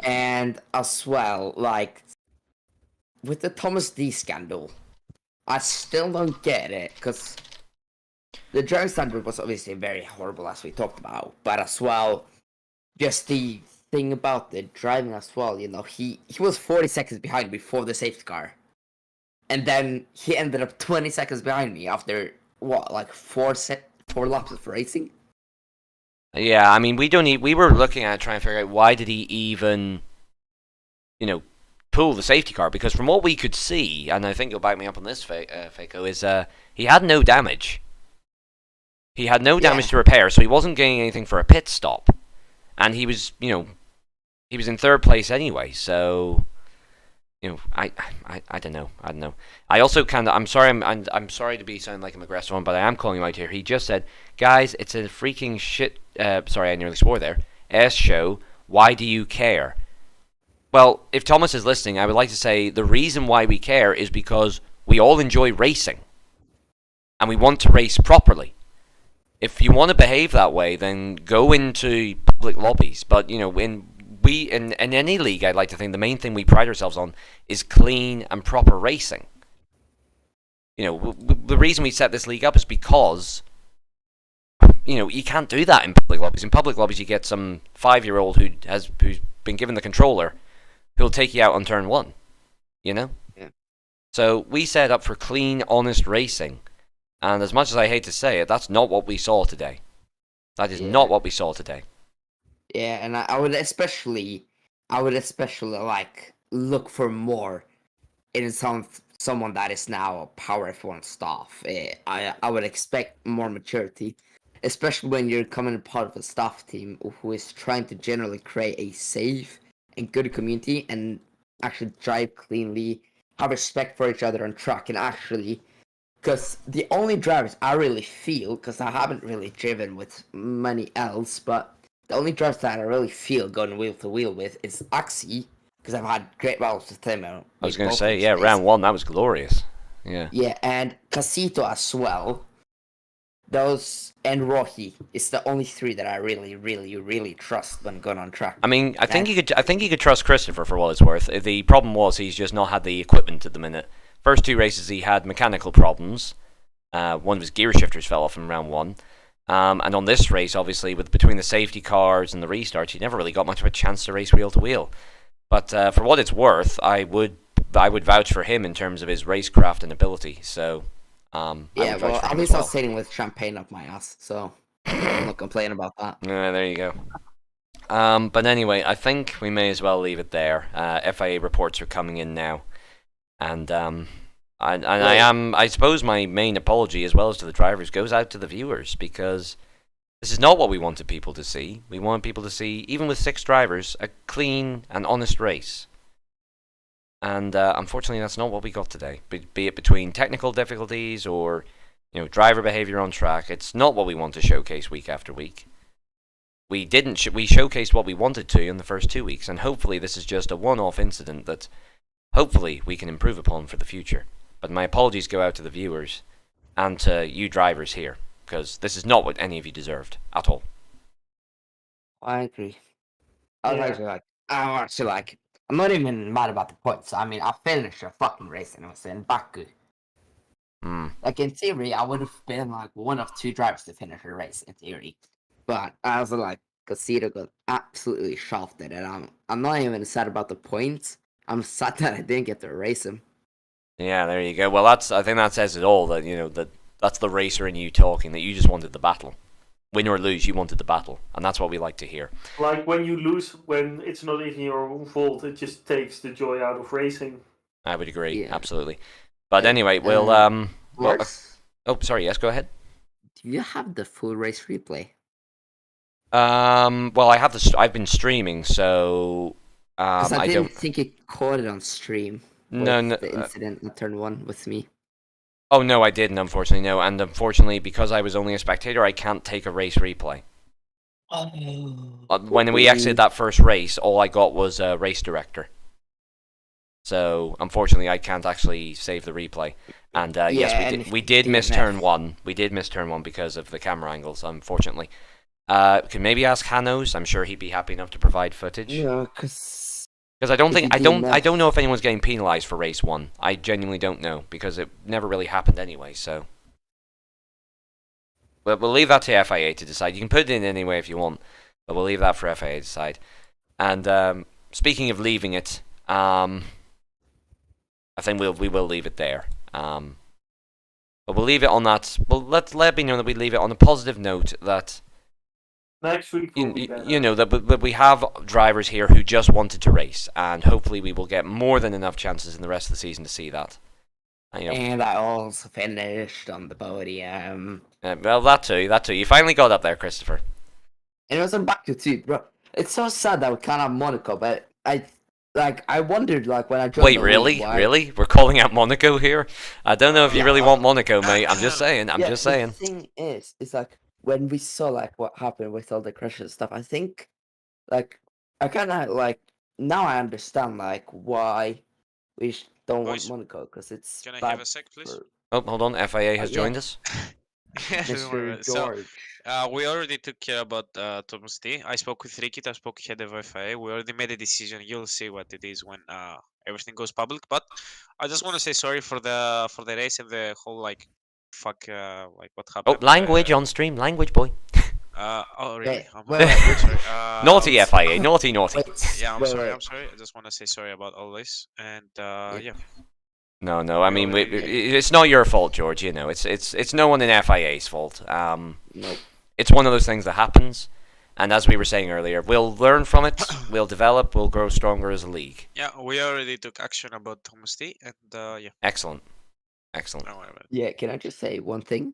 And as well, like, with the Thomas D scandal, I still don't get it, because the driving standard was obviously very horrible, as we talked about, but as well, just the thing about the driving as well, he was 40 seconds behind before the safety car. And then he ended up 20 seconds behind me after, what, like 4 laps of racing? Yeah, I mean, we were looking at trying to figure out why did he even, pull the safety car, because from what we could see, and I think you'll back me up on this, Faco, is he had no damage. He had no damage to repair, so he wasn't getting anything for a pit stop, and he was, he was in third place anyway. So, I don't know. I also I'm sorry. I'm sorry to be sounding like I'm aggressive one, but I am calling him out here. He just said, "Guys, it's a freaking shit." Sorry, I nearly swore there. Show. Why do you care? Well, if Thomas is listening, I would like to say the reason why we care is because we all enjoy racing, and we want to race properly. If you want to behave that way, then go into public lobbies. But in any league, I'd like to think the main thing we pride ourselves on is clean and proper racing. The reason we set this league up is because you can't do that in public lobbies. In public lobbies, you get some 5-year-old who's been given the controller, who'll take you out on turn 1. Yeah. So we set up for clean, honest racing, and as much as I hate to say it, that's not what we saw today. That is not what we saw today. Yeah, and I would especially like look for more in someone that is now a Power F1 staff. I would expect more maturity, especially when you're coming part of a staff team who is trying to generally create a safe and good community and actually drive cleanly, have respect for each other on track, and actually, because the only drivers I really feel, because I haven't really driven with many else, but the only drivers that I really feel going wheel to wheel with is Axie, because I've had great battles with him. I was going to say, round 1, that was glorious. Yeah. Yeah, and Casito as well. Those and Rohi is the only 3 that I really, really, really trust when going on track. I mean, I think you could trust Christopher for what it's worth. The problem was he's just not had the equipment at the minute. First 2 races he had mechanical problems. One of his gear shifters fell off in round 1. And on this race, obviously, between the safety cars and the restarts, he never really got much of a chance to race wheel to wheel. But for what it's worth, I would vouch for him in terms of his racecraft and ability. So, at least I was sitting with champagne up my ass, so I'm not complaining about that. Yeah, there you go. But anyway, I think we may as well leave it there. FIA reports are coming in now, and I suppose my main apology, as well as to the drivers, goes out to the viewers, because this is not what we wanted people to see. We want people to see, even with 6 drivers, a clean and honest race. And unfortunately, that's not what we got today. Be it between technical difficulties or driver behavior on track, it's not what we want to showcase week after week. We didn't. We showcased what we wanted to in the first 2 weeks, and hopefully this is just a one-off incident that hopefully we can improve upon for the future. But my apologies go out to the viewers and to you drivers here, because this is not what any of you deserved at all. I agree. I'm not even mad about the points. I mean, I finished a fucking race and it was in Baku. Like, in theory, I would have been like one of 2 drivers to finish a race, in theory. But I was like, Casito got absolutely shafted, and I'm not even sad about the points. I'm sad that I didn't get to race him. Yeah, there you go. Well, I think that says it all. That that's the racer in you talking. That you just wanted the battle, win or lose. You wanted the battle, and that's what we like to hear. Like when you lose, when it's not even your own fault, it just takes the joy out of racing. I would agree, absolutely. But anyway, we'll sorry. Yes, go ahead. Do you have the full race replay? Well, I've been streaming, so I didn't think you caught it on stream. No. The incident in turn 1 with me. Oh no, I didn't. Unfortunately, no. And unfortunately, because I was only a spectator, I can't take a race replay. Oh. When we exited that first race, all I got was a race director. So unfortunately, I can't actually save the replay. And yes, we did miss turn 1. We did miss turn 1 because of the camera angles. Unfortunately. Can maybe ask Hanos. I'm sure he'd be happy enough to provide footage. Yeah, because I don't know if anyone's getting penalized for race 1. I genuinely don't know, because it never really happened anyway. So, but we'll leave that to FIA to decide. You can put it in anyway if you want, but we'll leave that for FIA to decide. And speaking of leaving it, I think we will leave it there. But we'll leave it on that. Well, let me know that we leave it on a positive note that Next week will be better. you know that we have drivers here who just wanted to race, and hopefully we will get more than enough chances in the rest of the season to see that. And, you know, And I also finished on the podium. well, that too. You finally got up there, Christopher. And it was in Baku too, bro. It's so sad that we can't have Monaco, but I wondered when I joined Wait, the really? league, why... Really? We're calling out Monaco here? I don't know if you really want Monaco, mate. I'm just saying. I'm just saying. The thing is when we saw what happened with all the crashes and stuff, I think I kind of now I understand why we don't want Boys, Monaco, because it's can I bad have a sec, please? for Oh, hold on. FIA has yeah. joined us. Don't worry about Mr. it. So, George. we already took care about Thomas D. I spoke with Ricky. I spoke head of FIA. We already made a decision. You'll see what it is when everything goes public. But I just want to say sorry for the race and the whole what Oh, happened. language on stream. Language, boy. Oh really? Wait, I'm sorry. Naughty FIA. Naughty. Yeah, I'm wait, sorry. wait. I'm sorry. I just want to say sorry about all this. And yeah. No. I mean, it's not your fault, George. You know, it's no one in FIA's fault. Nope. It's one of those things that happens, and as we were saying earlier, we'll learn from it. We'll develop. We'll grow stronger as a league. Yeah, we already took action about Thomas D. And yeah. Excellent. Don't worry about it. Yeah, can I just say one thing?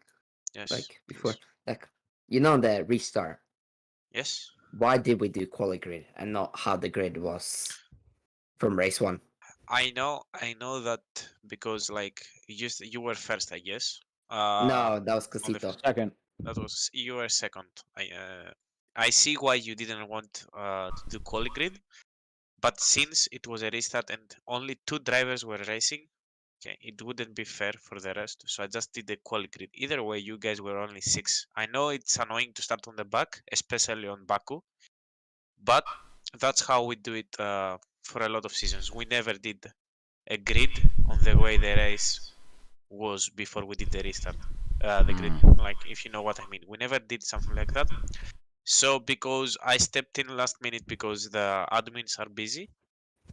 Yes. Before, please. the restart. Yes. Why did we do quali grid and not how the grid was from race 1? I know that because you were first, I guess. No, that was on the Casito. Second. That was you were second. I see why you didn't want to do quali grid, but since it was a restart and only 2 drivers were racing, okay, it wouldn't be fair for the rest. So I just did the quali grid. Either way, you guys were only 6. I know it's annoying to start on the back, especially on Baku, but that's how we do it for a lot of seasons. We never did a grid on the way the race was before we did the restart. The grid, if you know what I mean. We never did something like that. So because I stepped in last minute because the admins are busy,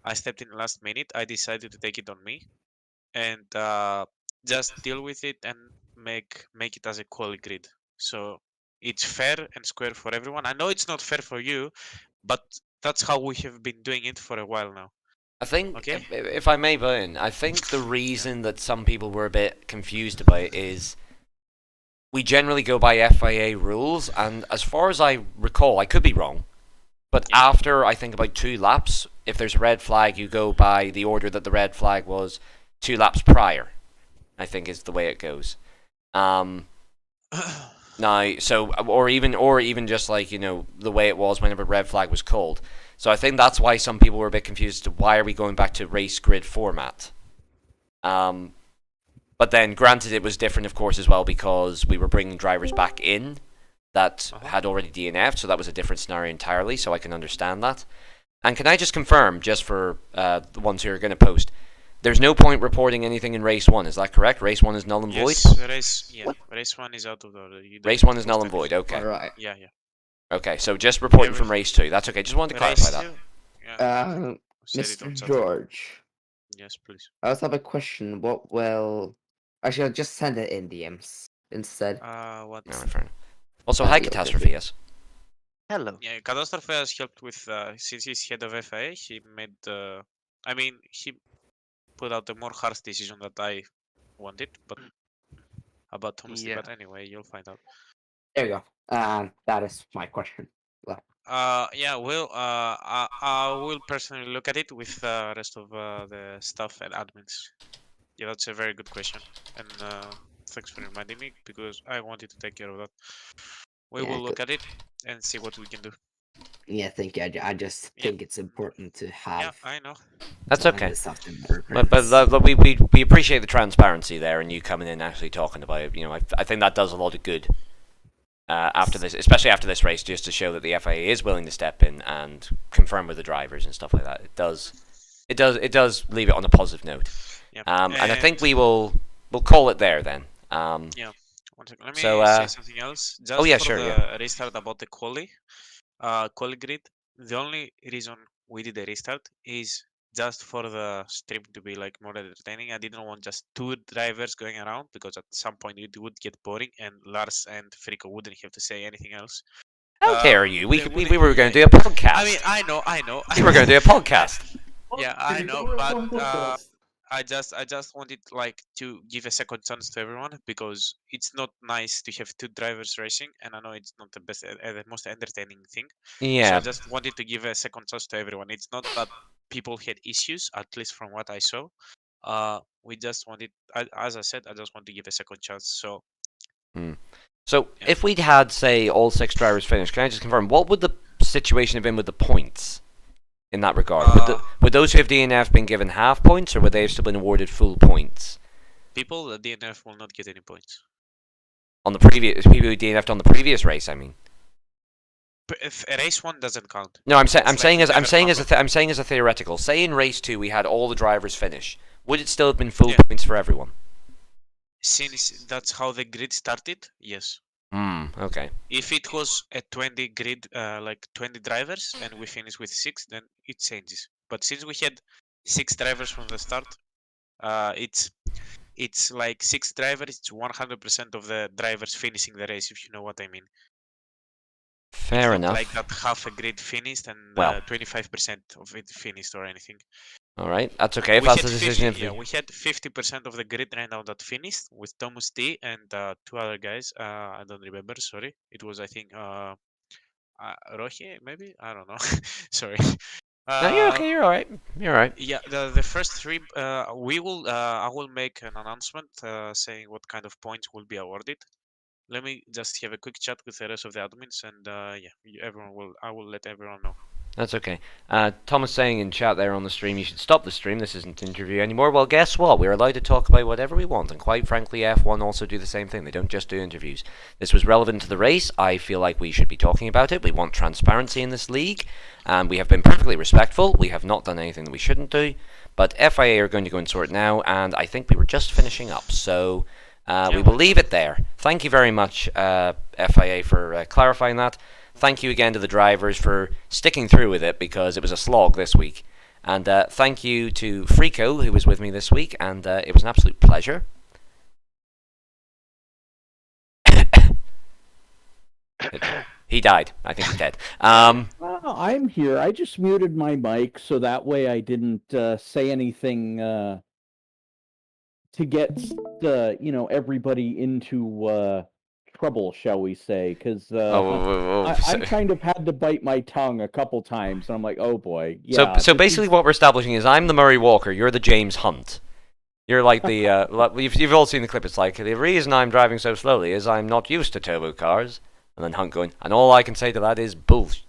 I stepped in last minute. I decided to take it on me and just deal with it and make it as a quali grid. So it's fair and square for everyone. I know it's not fair for you, but that's how we have been doing it for a while now. I think, Okay. if I may butt in, I think the reason that some people were a bit confused about it is we generally go by FIA rules, and as far as I recall, I could be wrong, but after I think about 2 laps, if there's a red flag, you go by the order that the red flag was 2 laps prior, I think is the way it goes. Now, so or even just the way it was whenever red flag was called. So I think that's why some people were a bit confused as to why are we going back to race grid format. But then, granted, it was different, of course, as well because we were bringing drivers back in that had already DNF'd, so that was a different scenario entirely. So I can understand that. And can I just confirm, just for the ones who are going to post, there's no point reporting anything in race 1. Is that correct? Race 1 is null and void. Yes, race 1 is out of the order. Race 1 is null and void. Okay. All right. Yeah. Okay, so just reporting from race 2. That's okay. Just wanted to clarify that. Yeah. Said it on Mr. chat. George, Yes, please. I also have a question. Actually, I'll just send it in DMs instead. What? No, fair enough. Also, hi, Catastrophe. Yes. Hello. Yeah, Catastrophe has helped with since he's head of FIA. He made he put out a more harsh decision that I wanted, but about Thomas D. Yeah. But anyway, you'll find out. There you go. That is my question. Yeah, well, I will personally look at it with the rest of the staff and admins. Yeah, that's a very good question, and thanks for reminding me because I wanted to take care of that. We will look at it and see what we can do. Yeah, thank you. I just think it's important to have. Yeah, I know. That's okay. But But we appreciate the transparency there and you coming in and actually talking about it. I think that does a lot of good after this, especially after this race, just to show that the FIA is willing to step in and confirm with the drivers and stuff like that. It does leave it on a positive note. Yeah. And I think we'll call it there then. Yeah. One second. Let me So, say something else. Just yeah, for sure, the restart about the quali grid. The only reason we did a restart is just for the stream to be more entertaining. I didn't want just 2 drivers going around because at some point it would get boring and Lars and Frico wouldn't have to say anything else. How dare you? We wouldn't were be going to like- do a podcast. I mean, I know. We were going to do a podcast. Yeah, Did I you know, do a but podcast? I just wanted like to give a second chance to everyone because it's not nice to have two drivers racing, and I know it's not the best, the most entertaining thing. So Yeah. I just wanted to give a second chance to everyone. It's not that people had issues, at least from what I saw. We just wanted, as I said, I just want to give a second chance. So So Yeah. if we'd had, say, all 6 drivers finished, can I just confirm, what would the situation have been with the points in that regard? Would those who have DNF been given half points, or would they have still been awarded full points? people, the DNF will not get any points. On the previous, people who DNF'd on the previous race, I mean. If race 1 doesn't count. No, I'm It's like saying never I'm saying as a theoretical. Say in race 2 we had all the drivers finish. Would it still have been full Yeah. points for everyone? Since that's how the grid started, yes. Okay. If it was a 20 grid, like 20 drivers, and we finish with 6, then it changes. But since we had 6 drivers from the start, it's like 6 drivers. It's 100% of the drivers finishing the race, if you know what I mean. Fair It's not enough. like that half a grid finished and Well. 25% of it finished or anything. All right, that's okay if We that's had the decision 50 of the... we had 50% of the grid right now that finished with Thomas T and 2 other guys. I don't remember. Sorry, it was I think Roche maybe. I don't know. Sorry. No, you're okay. You're all right. You're all right. Yeah, the first 3 we will I will make an announcement saying what kind of points will be awarded. Let me just have a quick chat with the rest of the admins and yeah, I will let everyone know. That's okay. Thomas saying in chat there on the stream, you should stop the stream. This isn't an interview anymore. Well, guess what? We're allowed to talk about whatever we want, and quite frankly, F1 also do the same thing. They don't just do interviews. This was relevant to the race. I feel like we should be talking about it. We want transparency in this league, and we have been perfectly respectful. We have not done anything that we shouldn't do, but FIA are going to go and sort it now, and I think we were just finishing up, so we will leave it there. Thank you very much, FIA, for clarifying that. Thank you again to the drivers for sticking through with it because it was a slog this week. And thank you to Frico, who was with me this week, and it was an absolute pleasure. He died. I think he's dead. I'm here. I just muted my mic so that way I didn't say anything to get everybody into trouble, shall we say? Because I kind of had to bite my tongue a couple times, and I'm like, oh boy. Yeah. So basically, what we're establishing is I'm the Murray Walker. You're the James Hunt. You're like the you've all seen the clip. It's like the reason I'm driving so slowly is I'm not used to turbo cars. And then Hunt going, and all I can say to that is bullshit.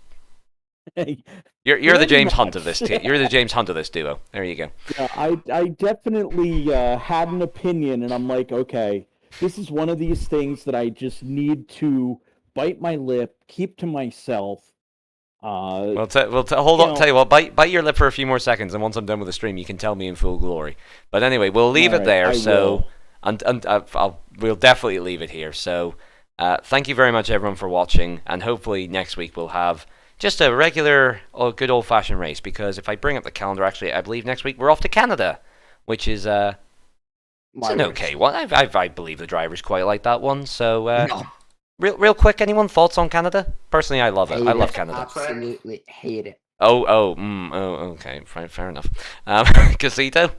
You're the James Hunt of this team. You're the James Hunt of this duo. There you go. Yeah, I definitely had an opinion, and I'm like, okay, this is one of these things that I just need to bite my lip, keep to myself. Well, hold on. Tell you what, bite your lip for a few more seconds, and once I'm done with the stream, you can tell me in full glory. But anyway, we'll leave it there. We'll definitely leave it here. So. Thank you very much, everyone, for watching, and hopefully next week we'll have just a regular, good old-fashioned race, because if I bring up the calendar, actually, I believe next week we're off to Canada, which is it's an okay one. I believe the drivers quite like that one, so No, real quick, anyone thoughts on Canada? Personally, I love it. I love Canada. Absolutely hate it. Okay, fair enough. Casito,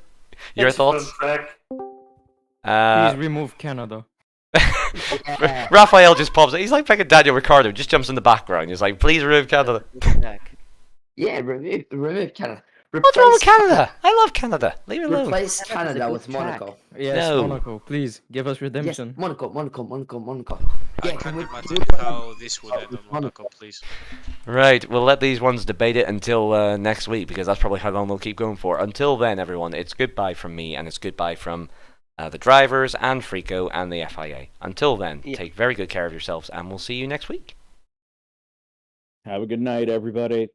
your It's a thoughts? fun track. Please remove Canada. Yeah. Raphael just pops. He's like fucking Daniel Ricciardo. Just jumps in the background. He's like, please remove Canada. Yeah, remove Canada. What's wrong with Canada? I love Canada. Leave it alone. Replace Canada with Monaco. Yes, No. Monaco, please give us Yes, redemption. Monaco. I Yeah, can't we imagine put that how this would end on Monaco, please. Right, we'll let these ones debate it until next week, because that's probably how long they'll keep going for. Until then, everyone, it's goodbye from me, and it's goodbye from the drivers and Frico and the FIA. Until then, take very good care of yourselves, and we'll see you next week. Have a good night, everybody.